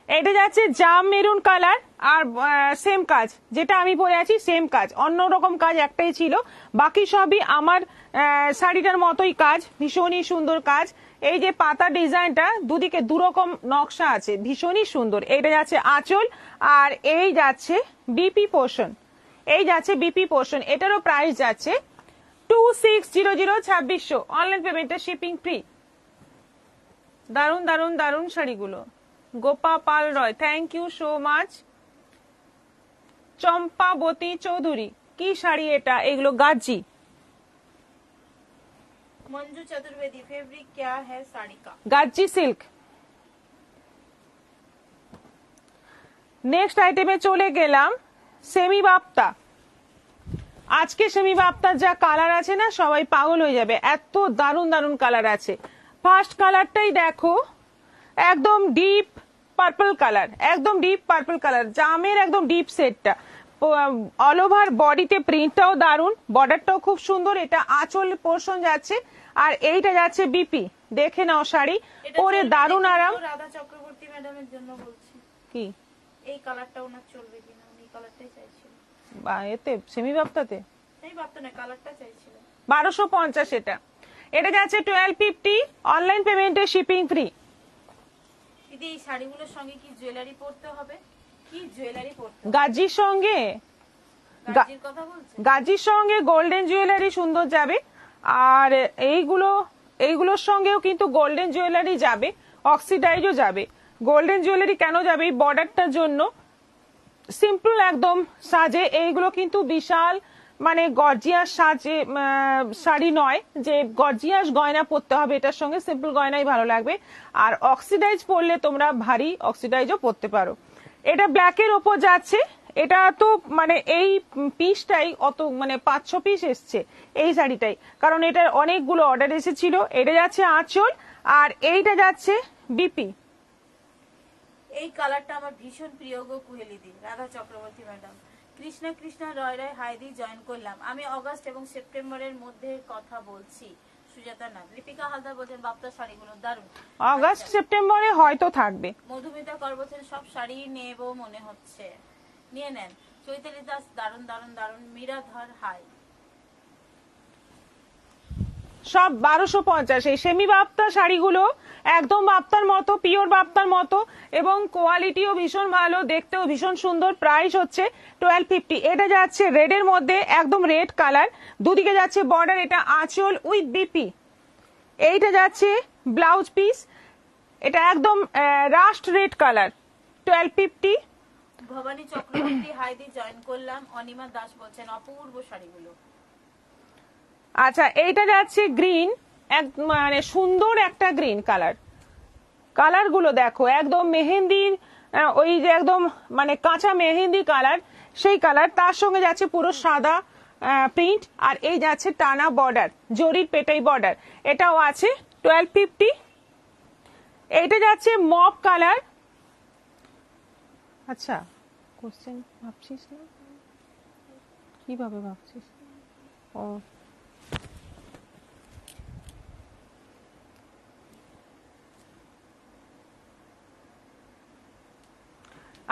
এটা যাচ্ছে জাম মেরুন কালার, আর সেম কাজ যেটা আমি পরে আছি, সেম কাজ, অন্যরকম কাজ একটাই ছিল, বাকি সবই আমার শাড়িটার মতোই কাজ, ভীষণই সুন্দর কাজ। এই যে পাতা ডিজাইনটা, দুদিকে দুরকম নকশা আছে, ভীষণই সুন্দর। এইটা যাচ্ছে আঁচল, আর এই যাচ্ছে বিপি পোর্শন, এই যাচ্ছে বিপি পোর্শন। এটারও প্রাইস যাচ্ছে 2600, 2600 অনলাইন পেমেন্টে শিপিং ফ্রি। দারুন দারুন দারুন শাড়িগুলো। Gopa Pal Roy, thank you so much. Champabati Chowdhury, কি শাড়ি এটা? এগুলো গাজি। मंजू चतुर्वेदी, फैब्रिक क्या है साड़ी का? গাজি সিল্ক। নেক্সট আইটেমে চলে গেলাম, সেমি বাপ্তা। আজকে সেমি বাপ্তার যা কালার আছে না, সবাই পাগল হয়ে যাবে, এত দারুন দারুন কালার আছে। ফার্স্ট কালারটাই দেখো, একদম ডিপ পার্পল কালার, একদম ডিপ পার্পল কালার, জামের একদম ডিপ সেটটা। অল ওভার বডিতে প্রিন্টটাও দারুন, বর্ডারটাও খুব সুন্দর। এটা আঁচল পোর্শন যাচ্ছে, আর এইটা যাচ্ছে বিপি। দেখে নাও শাড়ি, এটা পরে চলবে দারুন নাকি? আরাম। তো রাধা চক্রবর্তী ম্যাডামের জন্য বলছি, কি এই কালারটা ওনার চলবে কিনা, উনি কালারটাই চাইছিলেন। এতে সেমি বাপ্তাতে এই ভাবতো না, কালারটা চাইছিলেন। 1250 এটা। এটা যাচ্ছে 1250 অনলাইন পেমেন্টে শিপিং ফ্রি। দিদি এই শাড়িগুলোর সঙ্গে কি জুয়েলারি পরতে হবে? কি জুয়েলারি পরতে হবে? গাজির সঙ্গে, গাজির কথা বলছে। গাজির সঙ্গে গোল্ডেন জুয়েলারি সুন্দর যাবে, আর এইগুলোর সঙ্গেও কিন্তু গোল্ডেন জুয়েলারি যাবে, অক্সিডাইজও যাবে। গোল্ডেন জুয়েলারি কেন যাবে? এই বর্ডারটার জন্য। সিম্পল একদম সাজে, এইগুলো কিন্তু বিশাল মানে গর্জিয়াস সাজে শাড়ি নয় যে গর্জিয়াস গয়না পরতে হবে এটার সঙ্গে, সিম্পল গয়নাই ভালো লাগবে। আর অক্সিডাইজ পরলে তোমরা ভারী অক্সিডাইজও পরতে পারো। এটা ব্ল্যাকের ওপর যাচ্ছে। এটা তো মানে এই পিসটাই অত মানে 500 পিস এসছে এই শাড়িটাই, কারণ এটার অনেকগুলো অর্ডার এসেছিল। এটা যাচ্ছে আঁচল, আর এইটা যাচ্ছে বিপি। এই কালারটা আমার ভীষণ প্রিয় গো কুহেলিদি। রাধা চক্রবর্তী ম্যাডাম, কৃষ্ণা কৃষ্ণা রয় রয় হাইদি জয়েন করলাম। আমি অগস্ট এবং সেপ্টেম্বরের মধ্যে কথা বলছি। সুজাতা নাথ। লিপিকা হালদার বলছেন বাপ্তা শাড়িগুলো দারুণ। অগস্ট সেপ্টেম্বরে হয়তো থাকবে। মধুমিতা কর বলছেন সব শাড়ি নেব মনে হচ্ছে, নিয়ে নেন। চৈতালি দাস, দারুণ দারুণ দারুণ। মীরা ধর হাই। সব 1250। এই সেমি বাপ্তা শাড়িগুলো একদম বাপ্তার মতো, পিওর বাপ্তার মতো, এবং কোয়ালিটিও ভীষণ ভালো, দেখতেও ভীষণ সুন্দর। প্রাইস হচ্ছে 1250। এটা যাচ্ছে রেডের মধ্যে, একদম রেড কালার, দুদিকে যাচ্ছে বর্ডার। এটা আঁচল উইথ বিপি। এইটা যাচ্ছে ব্লাউজ পিস, এটা একদম rust red colour, 1250। Bhabani Chakraborty হাইদি জয়েন করলাম। অনিমা দাস বলছেন অপূর্ব শাড়িগুলো। আচ্ছা, এইটা যাচ্ছে গ্রিন, এক মানে সুন্দর একটা গ্রিন কালার। কালার গুলো দেখো, একদম মেহেন্দির ওই যে একদম মানে কাঁচা মেহেন্দি কালার, সেই কালার। তার সঙ্গে যাচ্ছে পুরো সাদা প্রিন্ট, আর এই যাচ্ছে টানা বর্ডার, জরির পেটাই বর্ডার। এটাও আছে 1250। এইটা যাচ্ছে মপ কালার। আচ্ছা, কোশ্চেন ভাবছিস না? কিভাবে ভাবছিস? ও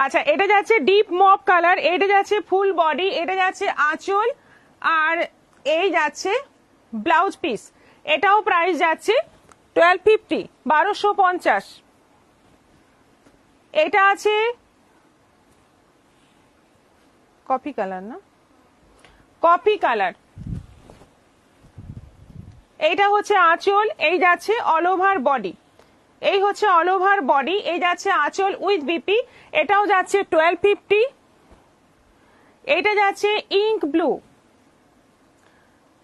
আচ্ছা, এটা যাচ্ছে ডিপ মপ কালার, এটা যাচ্ছে ফুল বডি, এটা যাচ্ছে আঁচল, আর এই যাচ্ছে ব্লাউজ পিস। এটাও প্রাইস যাচ্ছে 1250, 1250। এটা আছে কফি কালার, না কফি কালার। এইটা হচ্ছে আঁচল, এই যাচ্ছে অল ওভার বডি, এই হচ্ছে অল ওভার বডি, এই যাচ্ছে আঁচল উইথ বিপি, এটাও যাচ্ছে 1250। এইটা যাচ্ছে ইঙ্ক ব্লু।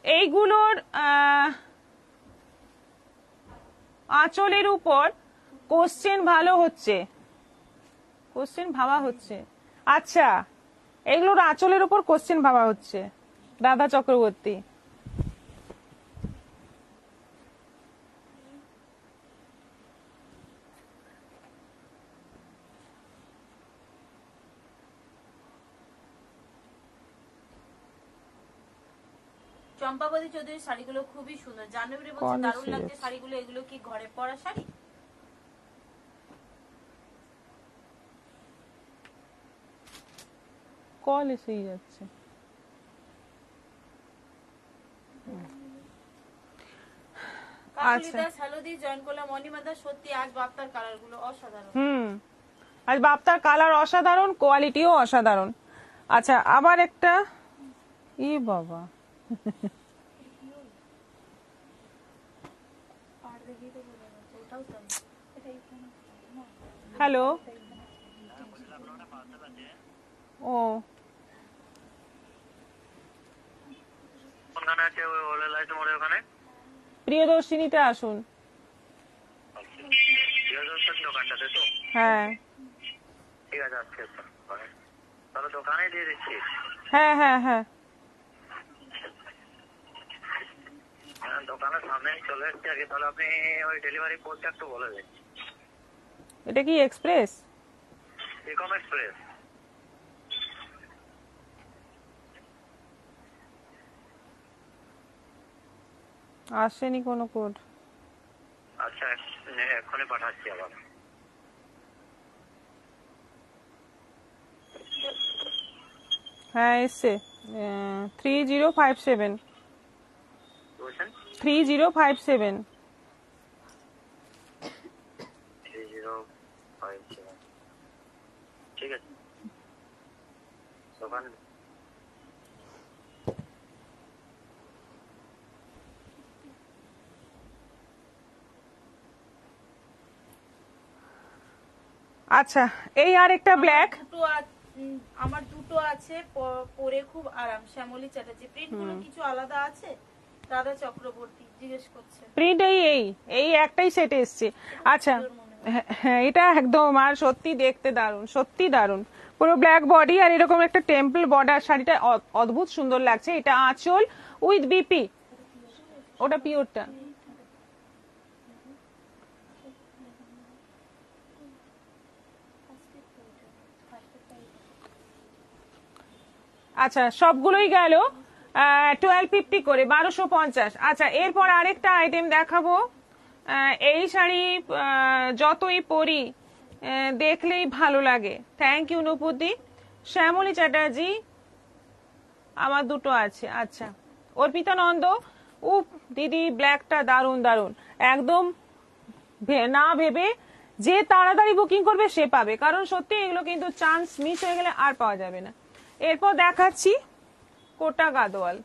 এইগুলোর আঁচলের উপর কোশ্চেন ভালো হচ্ছে, কোশ্চেন ভাবা হচ্ছে। আচ্ছা, এগুলোর আঁচলের উপর কোশ্চেন ভাবা হচ্ছে, রাধা চক্রবর্তী। চম্পাবতী চৌধুরীর শাড়িগুলো খুবই সুন্দর। জানুয়ারি বলছে কোন দারুণ সিরিজ? লাগছে শাড়িগুলো। এগুলো কি ঘরে পরা শাড়ি? কল এসেই যাচ্ছে। আচ্ছা। কাকুলিদাস হ্যালো দি জয়েন করলাম। অনিমাদা সত্যি আজ বাপ্তার কালার গুলো অসাধারণ। আজ বাপ্তার কালার অসাধারণ, কোয়ালিটিও অসাধারণ। আচ্ছা, আবার একটা, ই বাবা, হ্যালো, ও কোনখানে আছে ওই ওলে লাইট মোড়ের ওখানে? প্রিয়দর্শিনীতে আসুন। প্রিয়দর্শন দোকানটাতে তো? হ্যাঁ ঠিক আছে, আজকে তাহলে দোকানে দিয়ে দিচ্ছি। হ্যাঁ হ্যাঁ হ্যাঁ, হ্যাঁ, দোকানের সামনে চলে এসছি আগে। তাহলে আপনি ওই ডেলিভারি কোডটা একটু বলে দিন। এটা কি এক্সপ্রেস? ইকম এক্সপ্রেস। আসেনি কোনো কোড। আচ্ছা, এক্ষুনি পাঠাচ্ছি আবার। হ্যাঁ এসছে, 3057, বলছেন 3057। 3057। ঠিক আছে, দোকান আচ্ছা, এই আর একটা ব্ল্যাক। আমার দুটো আছে, পরে খুব আরাম। শ্যামলী চ্যাটার্জি। প্রিন্ট গুলো কিছু আলাদা আছে? রাধা চক্রবর্তী জিজ্ঞেস করছে। প্রিন্ট এই একটাই সেট এসছে। আচ্ছা, হ্যাঁ এটা একদম, আর সত্যি দেখতে দারুণ, সত্যি দারুণ। পুরো ব্ল্যাক বডি আর এরকম একটা টেম্পল বর্ডার, শাড়িটা অদ্ভুত সুন্দর লাগছে। এটা আঁচল উইথ বিপি, ওটা পিওরটা। আচ্ছা, সবগুলোই গেল 1250 করে, 1250। আচ্ছা, এরপর আরেকটা আইটেম দেখাবো। এই শাড়ি যতই পরি দেখলেই ভালো লাগে। থ্যাংক ইউ নুপুদি। শ্যামলী চ্যাটার্জি, আমার দুটো আছে। আচ্ছা, অর্পিতা নন্দ, উপ দিদি ব্ল্যাকটা দারুণ দারুণ, একদম না ভেবে যে তাড়াতাড়ি বুকিং করবে সে পাবে, কারণ সত্যি এগুলো কিন্তু চান্স মিস হয়ে গেলে আর পাওয়া যাবে না। এরপর দেখাচ্ছি কোটা গাদোয়াল।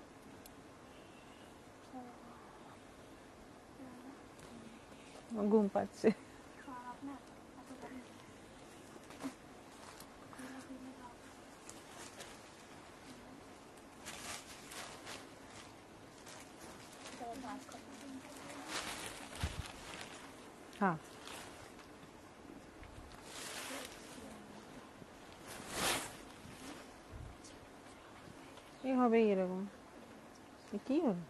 ঘুম পাচ্ছে। হ্যাঁ, এই হবেই এরকম। কি হলো?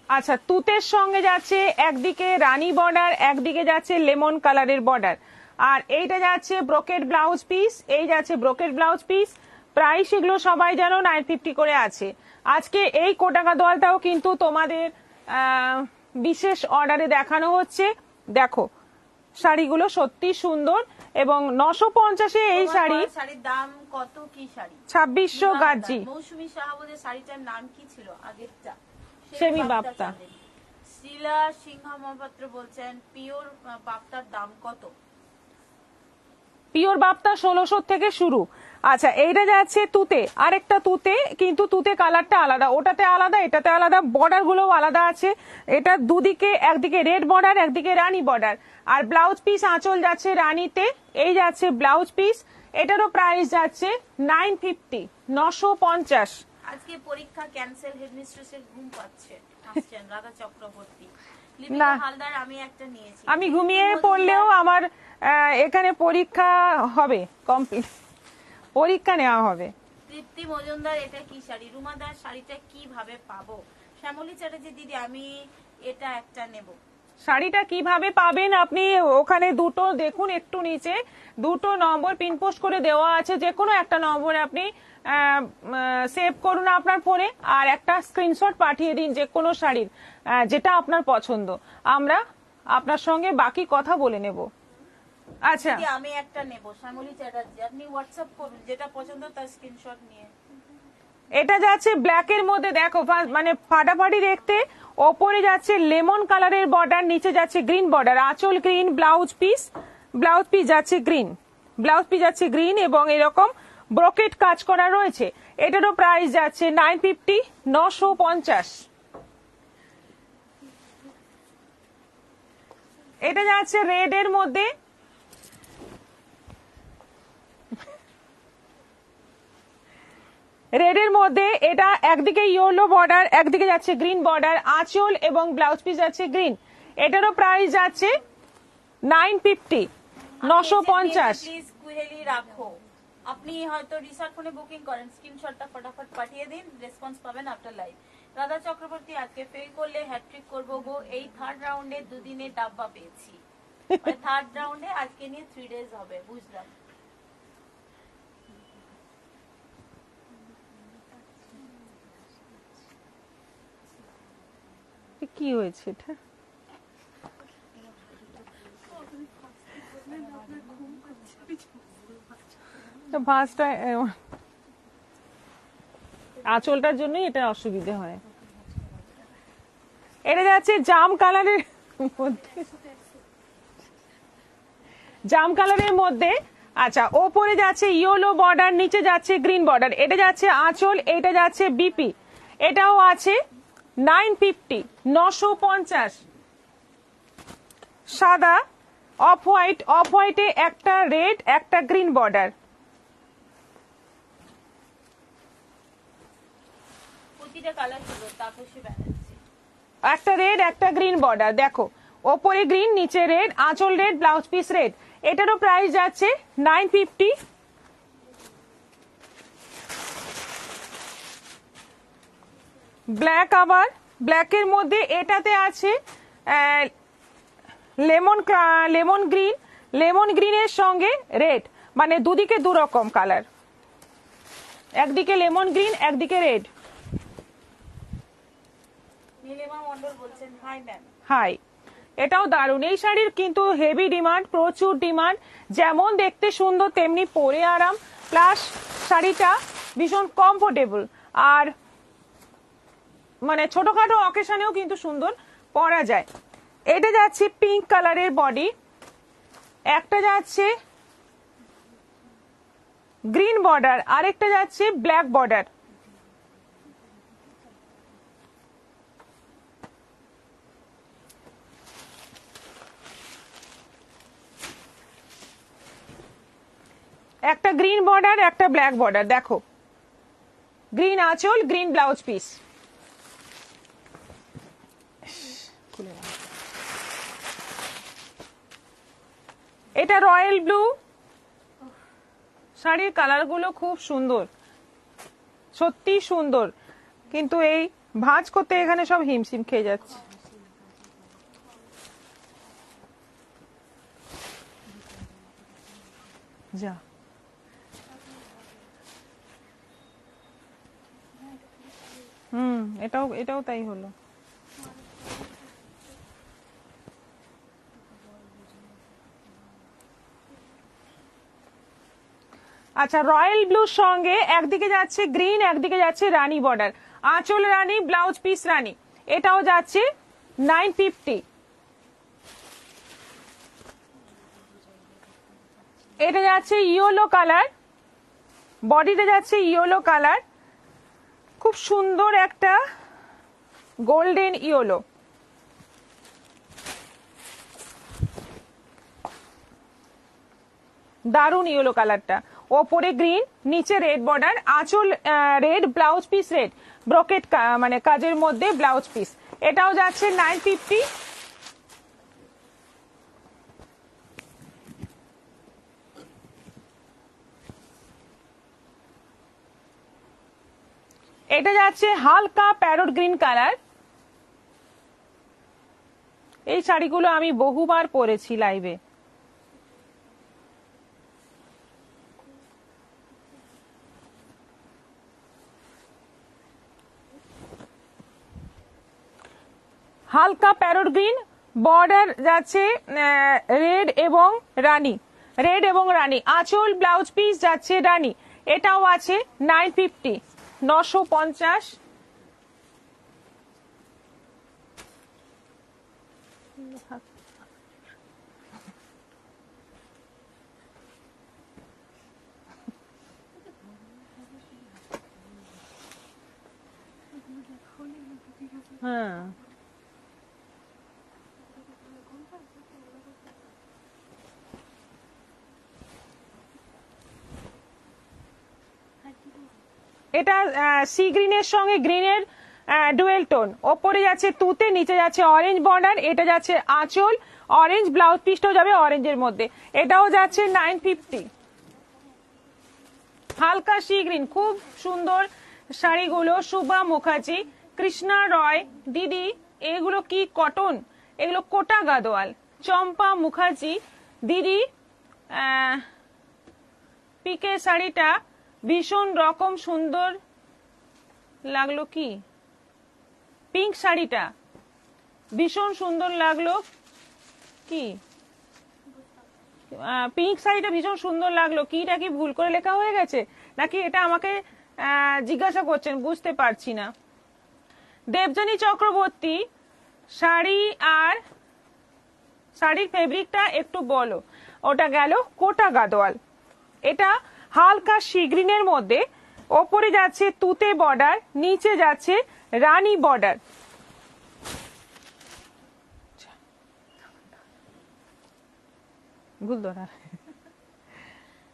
আচ্ছা, তুতের সঙ্গে যাচ্ছে একদিকে রানী বর্ডার, একদিকে যাচ্ছে লেমন কালারের বর্ডার, আর এইটা যাচ্ছে ব্রোকেট ব্লাউজ পিস, এই যাচ্ছে ব্রোকেট ব্লাউজ পিস। প্রাইস এগুলো সবাই জানো 950 করে আছে। আজকে এই কোটা গাদোয়ালটাও কিন্তু তোমাদের বিশেষ অর্ডারে দেখানো হচ্ছে। দেখো শাড়িগুলো সত্যি সুন্দর এবং 950-এ এই শাড়ি। শাড়ির দাম কত? কি শাড়ি? 2600 গাজি। মৌসুমী শাহাবুদের শাড়িটার নাম কি ছিল আগেরটা? সেমি বাপ্তা। শিলা সিংহ মহাপাত্র বলছেন পিওর বাপ্তার দাম কত? পিওর বাপ্তা 1600 থেকে শুরু। আচ্ছা এইটা যাচ্ছে তুতে, আরেকটা তুতে, কিন্তু তুতে কালারটা আলাদা, ওটাতে আলাদা এটাতে আলাদা, বর্ডার গুলোও আলাদা আছে। এটা দুদিকে, একদিকে রেড বর্ডার একদিকে রানী বর্ডার। আর ব্লাউজ পিস আঁচল যাচ্ছে রানীতে, এই যাচ্ছে ব্লাউজ পিস। এটারও প্রাইস যাচ্ছে 950, 950। আজকে পরীক্ষা ক্যান্সেল, হেডমিস্ট্রেসের ঘুম পাচ্ছে, আসছেন রাধা চক্রবর্তী। না, হালদার আমি একটা নিয়েছি, আমি ঘুমিয়ে পড়লেও আমার এখানে পরীক্ষা হবে, কমপ্লিট পরীক্ষা নেওয়া হবে। তৃপ্তি মজুমদার এটা কি শাড়ি? রুমাদার শাড়িটা কিভাবে পাবো? শ্যামলী চ্যাটার্জি দিদি আমি এটা একটা নেব। শাড়িটা কিভাবে পাবেন আপনি ওখানে দুটো দেখুন, একটু নিচে দুটো নম্বর পিনপোস্ট করে দেওয়া আছে, যে কোনো একটা নম্বরে আপনি সেভ করুন আপনার ফোনে আর একটা স্ক্রিনশট পাঠিয়ে দিন যে কোনো শাড়ির, যেটা আপনার পছন্দ, আমরা আপনার সঙ্গে বাকি কথা বলে নেব। আচ্ছা দিদি আমি একটা নেব, শ্যামলী চ্যাটার্জি আপনি হোয়াটসঅ্যাপ করুন যেটা পছন্দ তার স্ক্রিনশট নিয়ে। এটা যাচ্ছে ব্ল্যাক এর মধ্যে, দেখো মানে ফাটাফাটি দেখতে। ওপরে যাচ্ছে লেমন কালারের বর্ডার, নিচে যাচ্ছে গ্রিন বর্ডার, আঁচল গ্রিন, ব্লাউজ পিস যাচ্ছে গ্রিন, ব্লাউজ পিস যাচ্ছে গ্রিন এবং এরকম ব্রোকেট কাজ করা রয়েছে। এটারও প্রাইস যাচ্ছে 950, 950। এটা যাচ্ছে রেড এর মধ্যে, রেড এর মধ্যে এটা একদিকে ইয়েলো বর্ডার একদিকে যাচ্ছে গ্রিন বর্ডার, আঁচল এবং ব্লাউজ পিস যাচ্ছে গ্রিন। এটারও প্রাইস যাচ্ছে 950, 950। প্লিজ কুহেলি রাখো, আপনি হয়তো রিসার্চ ফোনে বুকিং করেন, স্ক্রিনশটটা ফটাফট পাঠিয়ে দিন, রেসপন্স পাবেন আফটার লাইভ। রাধা চক্রবর্তী আজকে ফেল করলে হ্যাট্রিক করবো গো, এই থার্ড রাউন্ডে দুদিনে ডাব্বা পেয়েছি, থার্ড রাউন্ডে আজকে নিয়ে 3 ডেজ হবে, বুঝলাম। কি হয়েছে এটা? ভাঁজটা আঁচলটার জন্যই এটা অসুবিধে হয়। এটা যাচ্ছে জাম কালারের মধ্যে, জাম কালারের মধ্যে। আচ্ছা ওপরে যাচ্ছে ইয়েলো বর্ডার, নিচে যাচ্ছে গ্রিন বর্ডার। এটা যাচ্ছে আঁচল, এটা যাচ্ছে বিপি, এটাও আছে 950, 950। সাদা অফ হোয়াইট, অফ হোয়াইটে একটা রেড একটা গ্রিন বর্ডার। প্রতিটা কালার ছিল তাপসী ব্যানার্জি। একটা রেড একটা গ্রিন বর্ডার, দেখো ওপরে গ্রিন নিচে রেড, আঁচল রেড, ব্লাউজ পিস রেড। এটারও প্রাইস যাচ্ছে 950। ব্ল্যাক, আবার ব্ল্যাকের মধ্যে এটাতে আছে লেমন গ্রিন, লেমন গ্রিনের সঙ্গে রেড, মানে দুদিকে দু রকম কালার, একদিকে লেমন গ্রিন একদিকে রেড। নীলিমা মন্ডল বলছেন হাই ম্যাম। হাই, এটাও দারুণ। এই শাড়ির কিন্তু হেভি ডিমান্ড, প্রচুর ডিমান্ড, যেমন দেখতে সুন্দর তেমনি পরে আরাম, প্লাস শাড়িটা ভীষণ কমফোর্টেবল আর মানে ছোটখাটো অকেশনেও কিন্তু সুন্দর পরা যায়। এটা যাচ্ছে পিঙ্ক কালারের বডি, একটা যাচ্ছে গ্রিন বর্ডার আরেকটা যাচ্ছে ব্ল্যাক বর্ডার। একটা গ্রিন বর্ডার একটা ব্ল্যাক বর্ডার, দেখো গ্রিন আঁচল গ্রিন ব্লাউজ পিস। এটা রয়্যাল ব্লু, শাড়ির কালারগুলো খুব সুন্দর, সত্যি সুন্দর, কিন্তু এই ভাঁজ করতে এখানে সব হিমশিম খেয়ে যাচ্ছে। যা এটাও তাই হলো। আচ্ছা, রয়্যাল ব্লুর সঙ্গে একদিকে যাচ্ছে গ্রিন, একদিকে যাচ্ছে রানী বর্ডার, আঁচল রানী, ব্লাউজ পিস রানী, এটাও যাচ্ছে 950। এটা যাচ্ছে ইয়েলো কালার, বডিতে যাচ্ছে ইয়েলো কালার, খুব সুন্দর একটা গোল্ডেন ইয়েলো। দারুন ইয়েলো কালারটা, ওপরে গ্রিন, নিচে রেড বর্ডার, আঁচল রেড, ব্লাউজ পিস রেড, ব্রকেট মানে কাজের মধ্যে ব্লাউজ পিস, এটাও যাচ্ছে 950। এটা যাচ্ছে হালকা প্যারট গ্রিন কালার। এই শাড়িগুলো আমি বহুবার পরেছি লাইভে। হালকা প্যারট গ্রিন, বর্ডার যাচ্ছে রেড এবং রানী, রেড এবং রানী, আঁচল ব্লাউজ পিস যাচ্ছে রানী, এটাও আছে 950, 950। হ্যাঁ, এটা সি গ্রিনের সঙ্গে গ্রিনের ডুয়েল টোন, ওপরে যাচ্ছে তুতে, নিচে যাচ্ছে অরেঞ্জ বর্ডার, এটা যাচ্ছে আঁচল, অরেঞ্জ ব্লাউজ পিসটাও যাবে অরেঞ্জের মধ্যে, এটাও যাচ্ছে 950। হালকা সি গ্রিন, খুব সুন্দর শাড়িগুলো। শুভা মুখার্জি, কৃষ্ণা রয় দিদি, এগুলো কি কটন, এগুলো কোটা গাদোয়াল। চম্পা মুখার্জি দিদি, পিকে শাড়িটা ভীষণ রকম সুন্দর লাগলো, কি পিঙ্ক শাড়িটা ভীষণ সুন্দর লাগলো, কি পিঙ্ক শাড়িটা ভীষণ সুন্দর লাগলো, কিটা কি ভুল করে লেখা হয়ে গেছে নাকি এটা আমাকে জিজ্ঞাসা করছেন, বুঝতে পারছি না। দেবযানী চক্রবর্তী, শাড়ি আর শাড়ির ফেব্রিকটা একটু বলো। ওটা গেল কোটা গাদোয়াল, এটা হালকা সি গ্রিনের মধ্যে, ওপরে যাচ্ছে তুতে বর্ডার, নিচে যাচ্ছে রানী বর্ডার।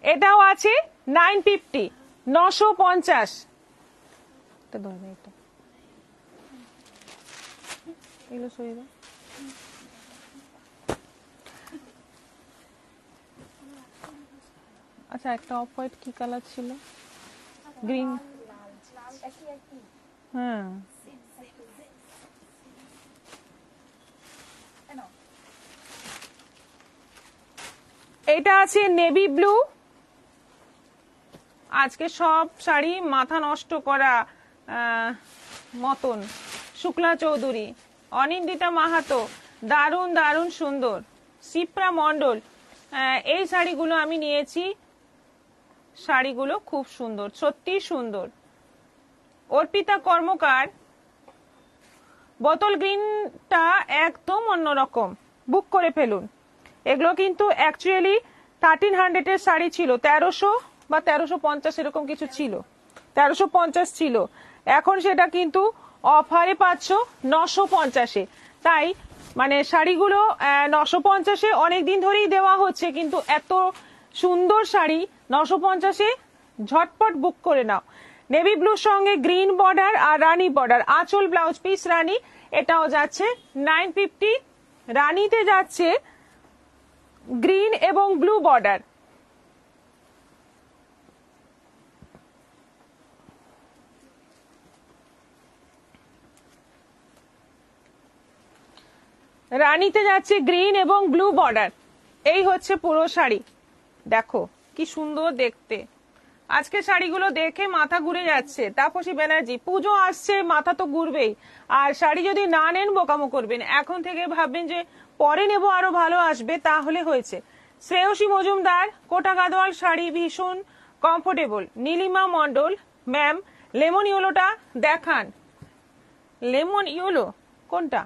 এটাও আছে 950, 950। এগুলো সরিয়ে দাও। আচ্ছা, একটা অফ হোয়াইট কি কালার ছিল, গ্রিন, হ্যাঁ এটা আছে নেভি ব্লু। আজকে সব শাড়ি মাথা নষ্ট করা মতন। শুক্লা চৌধুরী, অনিন্দিতা মাহাতো, দারুণ দারুণ সুন্দর। শিপ্রা মন্ডল, এই শাড়িগুলো আমি নিয়েছি, শাড়িগুলো খুব সুন্দর, সত্যি সুন্দর। অর্পিতা কর্মকার, বোতল গ্রিনটা একদম অন্যরকম, বুক করে ফেলুন। এগুলো কিন্তু অ্যাকচুয়ালি 1300 এর শাড়ি ছিল, 1300 বা 1350 এরকম কিছু ছিল, 1350 ছিল, এখন সেটা কিন্তু অফারে পাচ্ছ 950-এ। তাই মানে শাড়িগুলো 950-এ অনেকদিন ধরেই দেওয়া হচ্ছে, কিন্তু এত সুন্দর শাড়ি 950-এ ঝটপট বুক করে নাও। নেভি ব্লুর সঙ্গে গ্রিন বর্ডার আর রানী বর্ডার, আঁচল ব্লাউজ পিস রানী, এটাও যাচ্ছে 950। রানীতে যাচ্ছে গ্রিন এবং ব্লু বর্ডার। রানীতে যাচ্ছে গ্রিন এবং ব্লু বর্ডার। এই হচ্ছে পুরো শাড়ি, দেখো কি সুন্দর দেখতে। আজকে শাড়িগুলো দেখে মাথা ঘুরে যাচ্ছে। তাপসী ব্যানার্জি, পুজো আসছে, মাথা তো ঘুরবেই, আর শাড়ি যদি না নেন বোকামো করবেন, এখন থেকে ভাববেন যে পরে নেবো, আরো ভালো আসবে, তাহলে হয়েছে। শ্রেয়সী মজুমদার, কোটা গাদোয়াল শাড়ি ভীষণ comfortable. Nilima Mondal ma'am, lemon ইয়েলোটা দেখান। লেমন ইয়েলো কোনটা?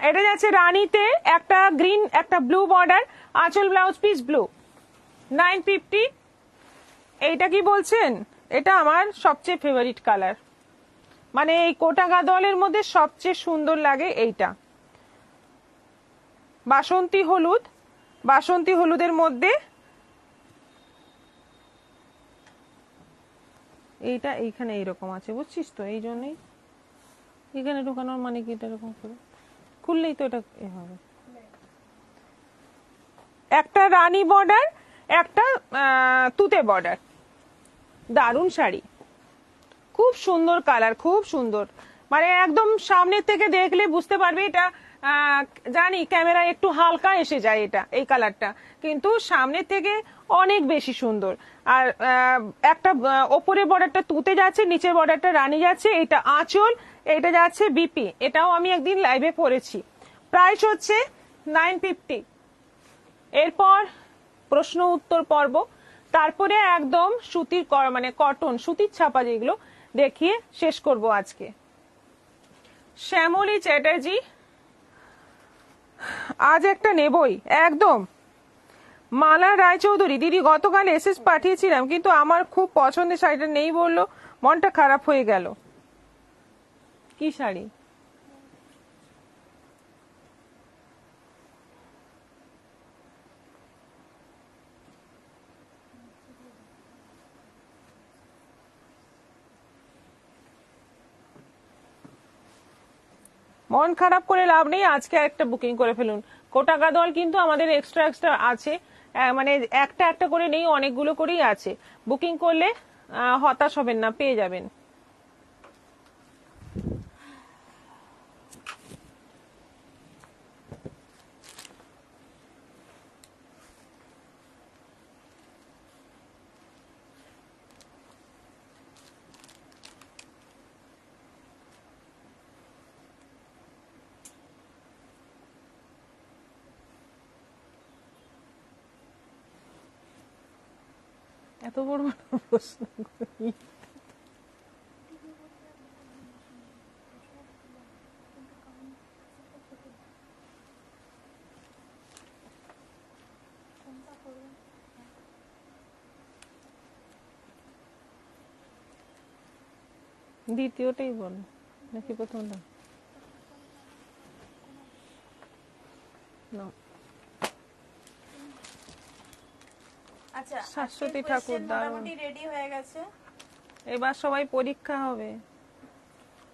এটা যাচ্ছে রানীতে, একটা গ্রিন একটা ব্লু বর্ডার, আঁচল ব্লাউজ পিস ব্লু, 950। এইটা কি বলছেন? এটা আমার সবচেয়ে ফেভারিট কালার, মানে এই কোটা গাদোয়ালের মধ্যে সবচেয়ে সুন্দর লাগে এইটা। বাসন্তী হলুদ, বাসন্তী হলুদের মধ্যে এইটা এইখানে এইরকম আছে, বুঝছিস তো, এই জন্যই এখানে ঢোকানোর মানে কি, এটা এরকম করে খুললেই তো এটা এ হবে। একটা রানী বর্ডার, একটা তুতে বর্ডার, দারুণ শাড়ি, খুব সুন্দর কালার, খুব সুন্দর, মানে একদম সামনের থেকে দেখলে বুঝতে পারবে এটা। জানি ক্যামেরা একটু হালকা এসে যায় এটা, এই কালারটা, কিন্তু সামনের থেকে অনেক বেশি সুন্দর। আর একটা ওপরের বর্ডারটা তুতে যাচ্ছে, নিচের বর্ডারটা রানী যাচ্ছে, এটা আঁচল, এটা যাচ্ছে বিপি। এটাও আমি একদিন লাইভে পড়েছি। প্রাইস হচ্ছে 950। এরপর প্রশ্ন উত্তর পর্ব, তারপরে একদম সুতির মানে কটন সুতির ছাপা যেগুলো দেখিয়ে শেষ করব আজকে। শ্যামলী চ্যাটার্জি, আজ একটা নেবই একদম। মালা রায়চৌধুরী, দিদি গতকাল এসএস পাঠিয়েছিলাম কিন্তু আমার খুব পছন্দের শাড়িটা নেই বললো, মনটা খারাপ হয়ে গেল। কি শাড়ি? মন খারাপ করে লাভ নেই, আজকে একটা বুকিং করে ফেলুন। কোটা গাদোয়াল কিন্তু আমাদের এক্সট্রা এক্সট্রা আছে, মানে একটা একটা করে নেই, অনেকগুলো করেই আছে। বুকিং করলে হতাশ হবেন না, পেয়ে যাবেন। এত বড় বড় প্রশ্ন করি। দ্বিতীয়টাই বল নাকি প্রথমটা? না, আচ্ছা, শাশ্বতী আজকের ঠাকুর, question দারুণ। মোটামুটি রেডি হয়ে গেছে। এবার সবাই পরীক্ষা হবে।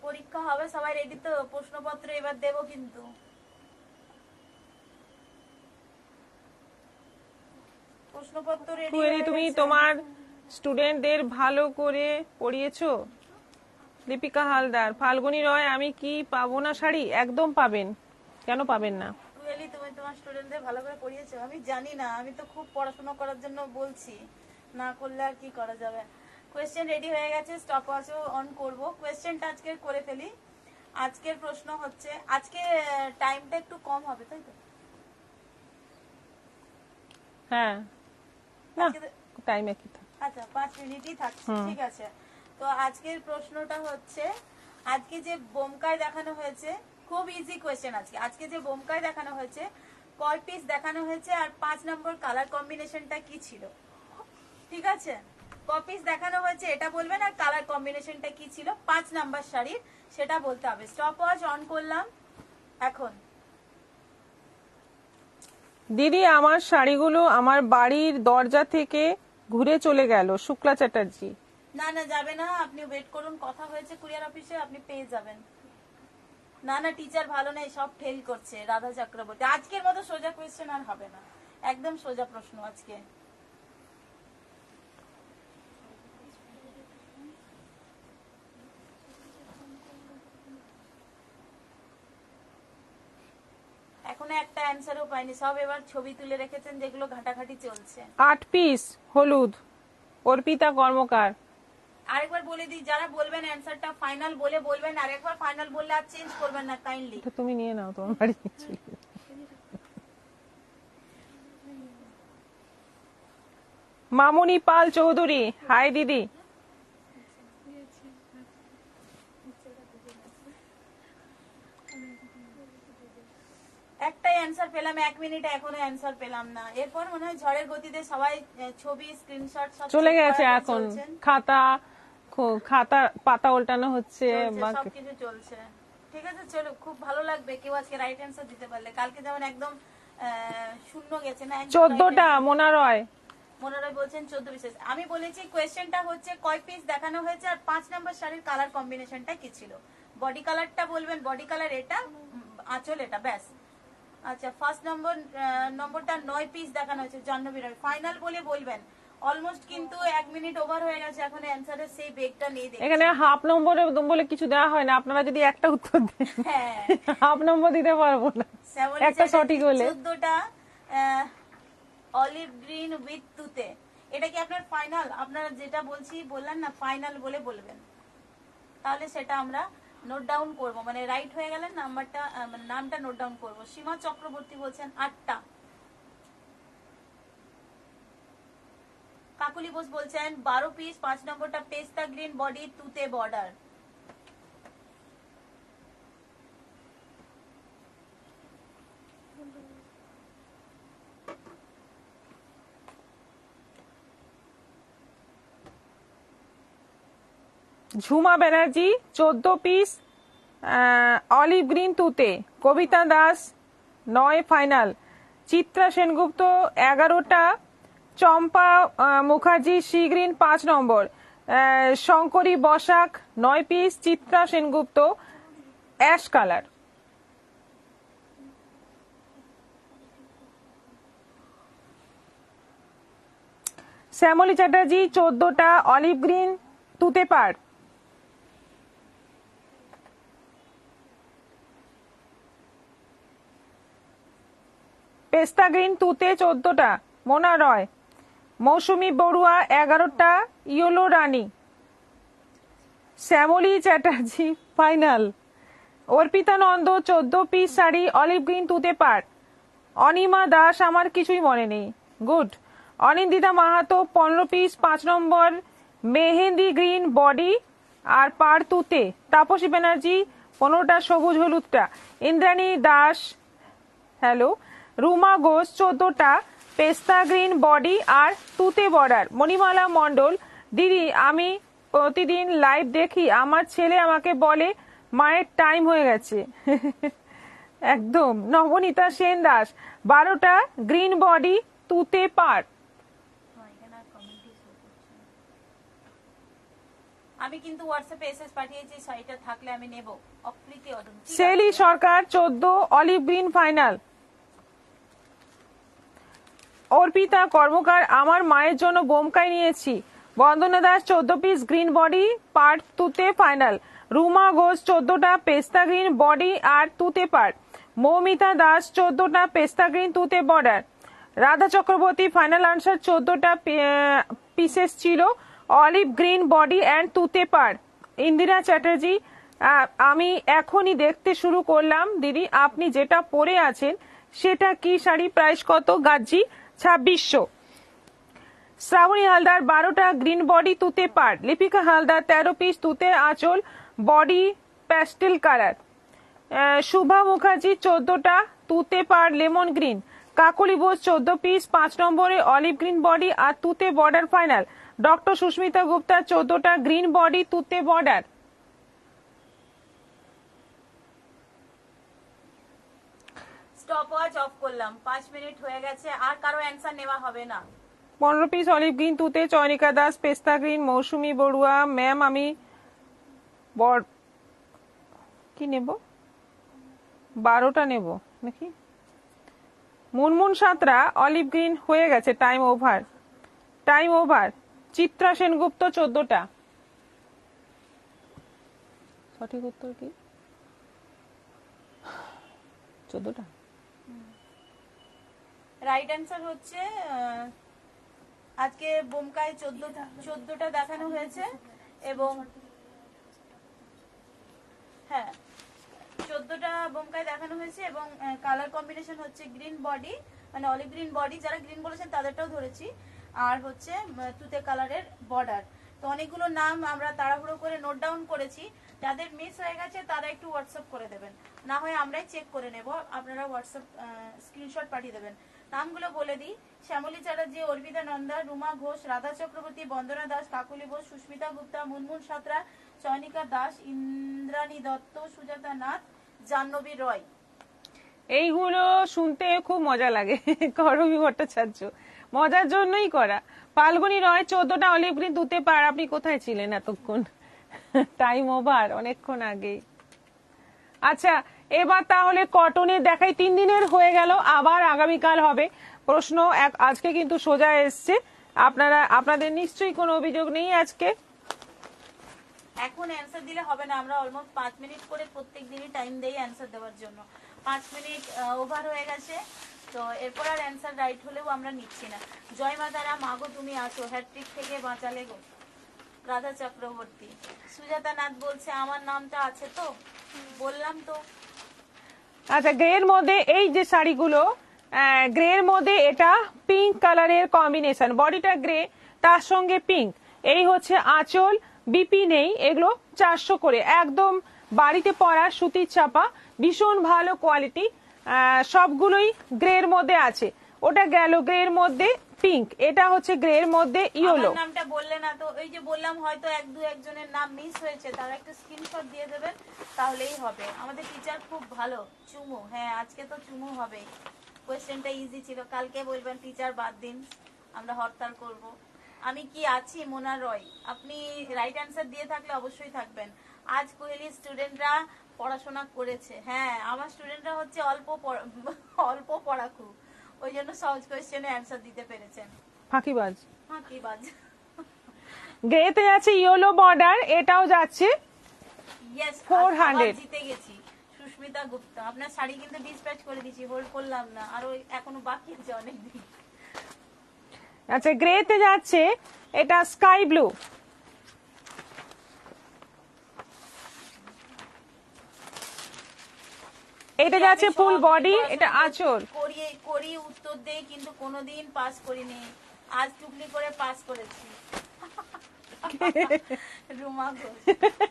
পরীক্ষা হবে, সবাই রেডি তো? প্রশ্নপত্র এবার দেবো কিন্তু। প্রশ্নপত্র রেডি কুয়েরি, তুমি তোমার স্টুডেন্টদের ভালো করে পড়িয়েছো? দীপিকা হালদার, ফাল্গুনী রয়, আমি কি পাবো না শাড়ি? একদম পাবেন, কেন পাবেন না? টুয়েলি, তুমি তোমার স্টুডেন্টদের ভালো করে পড়িয়েছো? আমি জানি না, আমি তো খুব পড়াশোনা করার জন্য বলছি, না করলে আর কি করা যাবে। কোয়েশ্চেন রেডি হয়ে গেছে, স্টপ ওয়াচও অন করব। কোয়েশ্চেনটা আজকে করে ফেলি। আজকের প্রশ্ন হচ্ছে, আজকে টাইমটা একটু কম হবে তাই তো? হ্যাঁ, না আজকে টাইম একই থাকে। আচ্ছা, 5 মিনিটই থাকছে, ঠিক আছে। তো আজকের প্রশ্নটা হচ্ছে, আজকে যে বোমকাই দেখানো হয়েছে, খুব ইজি কোয়েশ্চেন আজকে। আজকে যে বোমকাই দেখানো হয়েছে, কয় পিস দেখানো হয়েছে আর 5 নম্বর কালার কম্বিনেশনটা কি ছিল? ঠিক আছে, ক পিস দেখানো হয়েছে এটা বলবেন, আর কালার কম্বিনেশনটা কি ছিল 5 নাম্বার শাড়ির সেটা বলতে হবে। স্টপ ওয়াচ অন করলাম এখন। দিদি, আমার শাড়িগুলো আমার বাড়ির দরজা থেকে ঘুরে চলে গেল। শুক্লা চ্যাটার্জি, না না, যাবে না, আপনি ওয়েট করুন, কথা হয়েছে কুরিয়ার অফিসে, আপনি পেয়ে যাবেন। না না, টিচার ভালো নেই, সব ফেল করছে। রাধা চক্রবর্তী, আজকের মতো সোজা কোয়েশ্চেন আর হবে না, একদম সোজা প্রশ্ন আজকে। এখনো একটা অ্যান্সারও পাইনি, সব এবার ছবি তুলে রেখেছেন যেগুলো ঘাটাঘাটি চলছে। 8 পিস হলুদ, অর্পিতা কর্মকার। আরেকবার বলে দিই, যারা বলবেন অ্যান্সারটা ফাইনাল বলে বলবেন, আরেকবার ফাইনাল বললে আর চেঞ্জ করবেন না কাইন্ডলি। এটা তুমি নিয়ে নাও, তোমার বাড়ি চলে যাও। মামুনি পাল চৌধুরী, হাই দিদি। একটাই অ্যান্সার পেলাম 1 মিনিটে, এখনো অ্যান্সার পেলাম না। এরপর মনে হয় ঝড়ের গতিতে সবাই ছবি স্ক্রিনশট সব চলে check গেছে করার এখন, চলছেন। খাতা পাতা উল্টানো হচ্ছে বা সবকিছু চলছে। ঠিক আছে, চলো, খুব ভালো লাগবে কেউ আজকে রাইট অ্যান্সার দিতে পারলে। কালকে যেমন একদম শূন্য গেছে না, 14টা মোনা রয়। মনে হয় বলছেন 14 বিশেষ। আমি বলেছি কোয়েশ্চেনটা হচ্ছে কয় পিস দেখানো হয়েছে আর 5 নাম্বার শাড়ির কালার কম্বিনেশনটা কি ছিল। বডি কালারটা বলবেন, বডি কালার এটা, আঁচল এটা, ব্যাস। আচ্ছা, ফার্স্ট নম্বরটা 9 পিস দেখানো হয়েছে জাহ্নবী রয়। ফাইনাল বলে বলবেন। অলমোস্ট কিন্তু 1 মিনিট ওভার হয়ে গেছে, এখন অ্যান্সারের সেই বেগটা নেই দেখছি। এখানে হাফ নম্বরে বলে কিছু দেওয়া হয় না, আপনারা যদি একটা উত্তর দেন হ্যাঁ, হাফ নম্বর দিতে পারবো না, একটা সঠিক হলে। 14টা অলিভ গ্রিন উইথ তুতে, এটা কি আপনার ফাইনাল? আপনারা যেটা বললেন না ফাইনাল বলে বলবেন, তাহলে সেটা আমরা নোট ডাউন করব, মানে রাইট হয়ে গেলে নাম্বারটা নামটা নোট ডাউন করব। সীমা চক্রবর্তী বলছেন 8টা। কাকুলি বোস বলছেন 12 পিস, 5 নম্বরটা পেস্তা গ্রিন বডি তুতে border. Jhuma Banerjee 14 piece olive green তুতে। কবিতা দাস 9 ফাইনাল। চিত্রা সেনগুপ্ত 11টা। চম্পা মুখার্জি সি গ্রিন 5 নম্বর। Shankari Basak 9 piece. Chitra Sengupta ash colour. Shyamali Chatterjee 14টা অলিভ গ্রিন তুতে পাড়। পেস্তা গ্রিন তুতে 14টা মোনা রয়। মৌসুমী বড়ুয়া 11টা ইয়েলো রানী। Shyamali Chatterjee final. Arpita Nanda 14 piece sari olive green তুতে পাড়। অনিমা দাস আমার কিছুই মনে নেই, গুড। অনিন্দিতা মাহাতো 15 পিস 5 নম্বর মেহেন্দি গ্রিন বডি আর পাড় তুতে। তাপসী ব্যানার্জি 15টা সবুজ হলুদটা। ইন্দ্রাণী দাস হ্যালো। রুমা ঘোষ 14টা পেস্তা গ্রিন বডি আর তুতে বর্ডার। মণিমালা মণ্ডল দিদি আমি প্রতিদিন লাইভ দেখি, আমার ছেলে আমাকে বলে মায়ের টাইম হয়ে গেছে একদম। নবনীতা সেন দাস 12টা গ্রিন বডি তুতে পাড়। আমি কিন্তু হোয়াটসঅ্যাপে এসএস পাঠিয়েছি, শাড়িটা থাকলে আমি নেব। অপ্রীতি অদম। Sheli Sarkar 14 olive green final. Arpita Karmakar আমার মায়ের জন্য বোমকাই নিয়েছি। Bandana Das 14 piece green body part তুতে ফাইনাল। রুমা ঘোষ 14টা পেস্তা গ্রিন বডি আর তুতে পার্ট। মৌমিতা দাস 14টা পেস্তা গ্রিন তুতে border. Radha Chakraborty final answer 14টা পিসেস ছিল অলিভ গ্রিন বডি অ্যান্ড তুতে পার্ট। ইন্দিরা চ্যাটার্জি আমি এখনই দেখতে শুরু করলাম দিদি, আপনি যেটা পরে আছেন সেটা কি শাড়ি, প্রাইস কত? গাজ্জি 2600। শ্রাবণী হালদার 12টা গ্রিন বডি তুতে পাড়। লিপিকা হালদার 13 পিস তুতে আঁচল body pastel colour. Shubha Mukherjee 14টা তুতে পাড় lemon green. Kakoli Bose 14 piece 5 নম্বরে অলিভ গ্রিন বডি আর তুতে border final. Doctor Susmita Gupta 14টা গ্রিন বডি তুতে বর্ডার। স্টপওয়াচ অফ করলাম, 5 মিনিট হয়ে গেছে, আর কারো অ্যান্সার নেওয়া হবে না। 15 পিস অলিভ গ্রিন তুতে চয়নিকা দাস পেস্তা গ্রিন। মৌসুমী বড়ুয়া ম্যাম আমি কি নেব? 12টা নেব নাকি? মুনমুন সাঁতরা অলিভ গ্রিন হয়ে গেছে, time over, time over. Chitra Sengupta 14টা। সঠিক উত্তর কি? 14টা। রাইট অ্যান্সার হচ্ছে আজকে বোমকায় 14টা দেখানো হয়েছে এবং হ্যাঁ 14টা বোমকায় দেখানো হয়েছে এবং কালার কম্বিনেশন হচ্ছে গ্রিন বডি, মানে অলিভ গ্রিন বডি। যারা গ্রিন বলেছেন তাদেরটাও ধরেছি। আর হচ্ছে তুতে কালারের বর্ডার। তো অনেকগুলো নাম আমরা তাড়াহুড়ো করে নোট ডাউন করেছি, যাদের মিস হয়ে গেছে তারা একটু হোয়াটসঅ্যাপ করে দেবেন, না হয় আমরাই চেক করে নেব, আপনারা হোয়াটসঅ্যাপ স্ক্রিনশট পাঠিয়ে দেবেন। নামগুলো বলে দিই: শ্যামলী চ্যাটার্জি, অর্পিতা নন্দা, রুমা ঘোষ, রাধা চক্রবর্তী, বন্দনা দাস, কাকুলি বোস, সুস্মিতা গুপ্তা, মুনমুন সাঁতরা, চয়নিকা দাস, ইন্দ্রাণী দত্ত, সুজাতা নাথ, জাহ্নবী রয়। এইগুলো শুনতে খুব মজা লাগে। করবী ভট্টাচার্য, মজার জন্যই করা। ফাল্গুনী রয়, 14টা অলিভ গ্রিন দুতে পার। আপনি কোথায় ছিলেন এতক্ষণ? টাইম ওভার, অনেকক্ষণ আগে। আচ্ছা, এবার তাহলে কটনের দেখাই। 3 দিনের হয়ে গেল, আবার আগামীকাল হবে। প্রশ্ন আজকে কিন্তু সোজা এসছে। আপনাদের নিশ্চয়ই কোনো অভিযোগ নেই আজকে? এখন অ্যান্সার দিলে হবে না, আমরা অলমোস্ট 5 মিনিট করে প্রত্যেক দিনই টাইম দেই অ্যান্সার দেওয়ার জন্য। 5 মিনিট ওভার হয়ে গেছে, তো এরপর আর অ্যান্সার রাইট হলেও আমরা নিচ্ছি না। জয় মাতারা, মাগো তুমি আসো, হ্যাট্রিক থেকে বাঁচালে গো। রাধা চক্রবর্তী। সুজাতা নাথ বলছে আমার নামটা আছে তো, বললাম তো। আচ্ছা, গ্রের মধ্যে এই যে শাড়িগুলো, গ্রের মধ্যে এটা পিঙ্ক কালারের কম্বিনেশন, বডিটা গ্রে তার সঙ্গে পিঙ্ক। এই হচ্ছে আঁচল, বিপি নেই। এগুলো 400 করে, একদম বাড়িতে পরা সুতির ছাপা, ভীষণ ভালো কোয়ালিটি। সবগুলোই গ্রের মধ্যে আছে। ওটা গেল গ্রের মধ্যে পিঙ্ক, এটা হচ্ছে গ্রের মধ্যে ইয়েলো। আমার নামটা বললে না তো, এই যে বললাম হয়তো একজনের নাম মিস হয়েছে, তারা একটা স্ক্রিনশট দিয়ে দেবেন, তাহলেই হবে। আমাদের টিচার খুব ভালো। চুমু, হ্যাঁ আজকে তো চুমু হবে। কোয়েশ্চেনটা ইজি ছিল, কালকে বলবেন টিচার বাদ দিন, আমরা হরতাল করব। আমি কি আছি, মোনা রয়। আপনি রাইট অ্যান্সার দিয়ে থাকলে অবশ্যই থাকবেন। আজ কোহেলি স্টুডেন্টরা পড়াশোনা করেছে। হ্যাঁ, আমার স্টুডেন্টরা হচ্ছে অল্প পড়াকু, ওই জন্য সহজ কোয়েশ্চেনে অ্যান্সার দিতে পেরেছেন। ফাঁকিবাজ। ফাঁকিবাজ। গ্রেতে আছে ইয়েলো বর্ডার, এটাও যাচ্ছে ইয়েস, 400। জিতে গেছি। সুস্মিতা গুপ্তা, আপনার শাড়ি কিন্তু ডিসপ্যাচ করে দিয়েছি, হোল্ড করলাম না, আরো এখনো বাকি আছে অনেক দিন। আচ্ছা, গ্রেতে যাচ্ছে এটা স্কাই ব্লু। এটা যাচ্ছে ফুল বডি, এটা আঁচল। করি উত্তর দেই, কিন্তু কোনোদিন পাস করিনি। আজ টুকলি করে পাস করেছি। রুমা ঘোষ,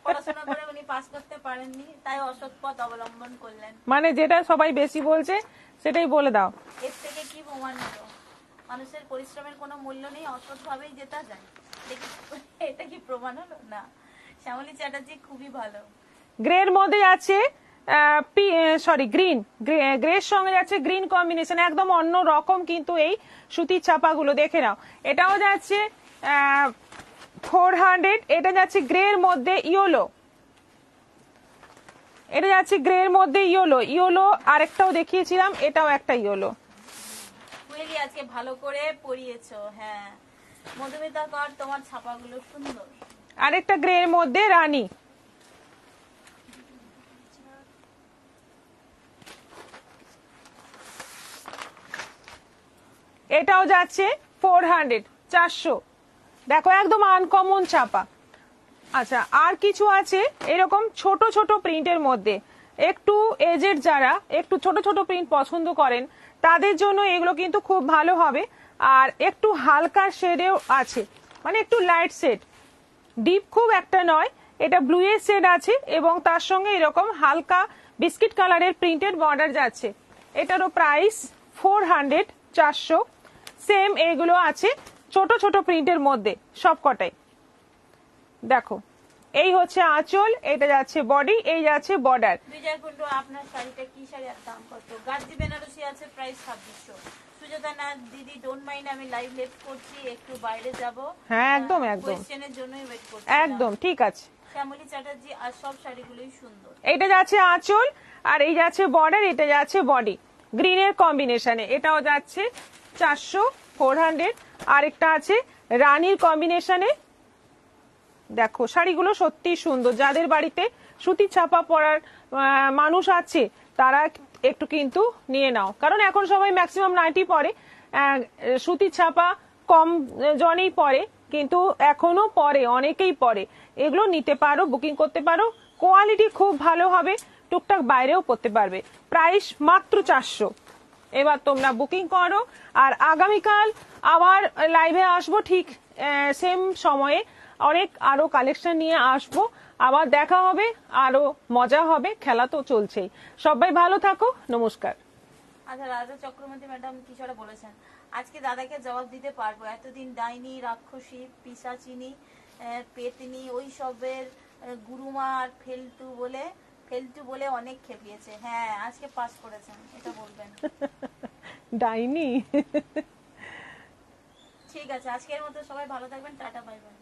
পড়াশোনা করে উনি পাস করতে পারেননি, তাই অসৎ পথ অবলম্বন করলেন। মানে যেটা সবাই বেশি বলছে সেটাই বলে দাও। এর থেকে কি প্রমাণ হলো? মানুষের পরিশ্রমের কোনো মূল্য নেই, অসৎ ভাবেই জেতা যায়। এটা কি প্রমাণ হলো? না। শ্যামলী চ্যাটার্জি খুবই ভালো। গ্রের মধ্যে আছে গ্রিন, গ্রের সঙ্গে যাচ্ছে গ্রিন কম্বিনেশন, একদম অন্য রকম কিন্তু এই সুতির ছাপাগুলো। দেখে নাও, এটাও যাচ্ছে 400। এটা যাচ্ছে গ্রের মধ্যে ইয়েলো, এটা যাচ্ছে গ্রের মধ্যে ইয়েলো। আরেকটাও দেখিয়েছিলাম, এটাও একটা ইয়েলো। কুয়েলি আজকে ভালো করে পড়িয়েছো। হ্যাঁ, মধুমিতা কর, তোমার ছাপাগুলো সুন্দর। আরেকটা গ্রের মধ্যে রানী। এটাও যাচ্ছে 400। দেখো, একদম আনকমন ছাপা। আচ্ছা, আর কিছু আছে এরকম ছোট ছোট প্রিন্টের মধ্যে। একটু এজেড যারা একটু ছোট ছোট প্রিন্ট পছন্দ করেন, তাদের জন্য এগুলো কিন্তু খুব ভালো হবে। আর একটু হালকা শেডেও আছে, মানে একটু লাইট শেড, ডিপ খুব একটা নয়। এটা ব্লু এর শেড আছে এবং তার সঙ্গে এরকম হালকা বিস্কিট কালারের প্রিন্টেড বর্ডার যাচ্ছে। এটারও প্রাইস 400। সেম এগুলো আছে ছোট ছোট প্রিন্টের মধ্যে সব কটাই। দেখো, এই হচ্ছে আঁচল, এটা যাচ্ছে বডি, এই যাচ্ছে বর্ডার। বিজয় কুন্ডু, আপনার শাড়িটা কি শাড়ি আর দাম কত? গার্জি বেনারসি আছে, প্রাইস 2600। সুজাতা নাথ দিদি, ডোন্ট মাইন্ড, আমি লাইভ লেফট করছি, একটু বাইরে যাব। হ্যাঁ, একদম কোয়েশ্চেনের জন্যই ওয়েট করছি। একদম ঠিক আছে। শ্যামলী চ্যাটার্জি, আর সব শাড়িগুলোই সুন্দর। এটা যাচ্ছে আঁচল, আর এই যাচ্ছে বর্ডার, এটা যাচ্ছে বডি গ্রিনের কম্বিনেশনে। এটাও যাচ্ছে 400। আরেকটা আছে রানীর কম্বিনেশনে। দেখো, শাড়িগুলো সত্যি সুন্দর। যাদের বাড়িতে সুতির ছাপা পরার মানুষ আছে তারা একটু কিন্তু নিয়ে নাও, কারণ এখন সবাই ম্যাক্সিমাম নাইটি পরে। সুতির ছাপা কম জনেই পরে, কিন্তু এখনো পরে, অনেকেই পরে। এগুলো নিতে পারো, বুকিং করতে পারো, কোয়ালিটি খুব ভালো হবে, টুকটাক বাইরেও পড়তে পারবে। প্রাইস মাত্র 400। এবার তোমরা বুকিং করো। আর আগামীকাল আবার লাইভে আসবো ঠিক সেম সময়ে, অনেক আরো কালেকশন নিয়ে আসবো, আবার দেখা হবে, আরো মজা হবে, খেলা তো চলছেই। সবাই ভালো থাকো, নমস্কার। আচ্ছা, রাজা চক্রবর্তী ম্যাডাম কিছু একটা বলেছেন, আজকে দাদাকে জবাব দিতে পারবো, এতদিন ডাইনি, রাক্ষসী, পিশাচিনী, পেতনি ওই সবের গুরুমা আর ফেলতু বলে অনেক খেপিয়েছে। হ্যাঁ, আজকে পাস করেছেন, এটা বলবেন। ডাইনি। ঠিক আছে, আজকের মতো সবাই ভালো থাকবেন, টাটা, বাই বাই।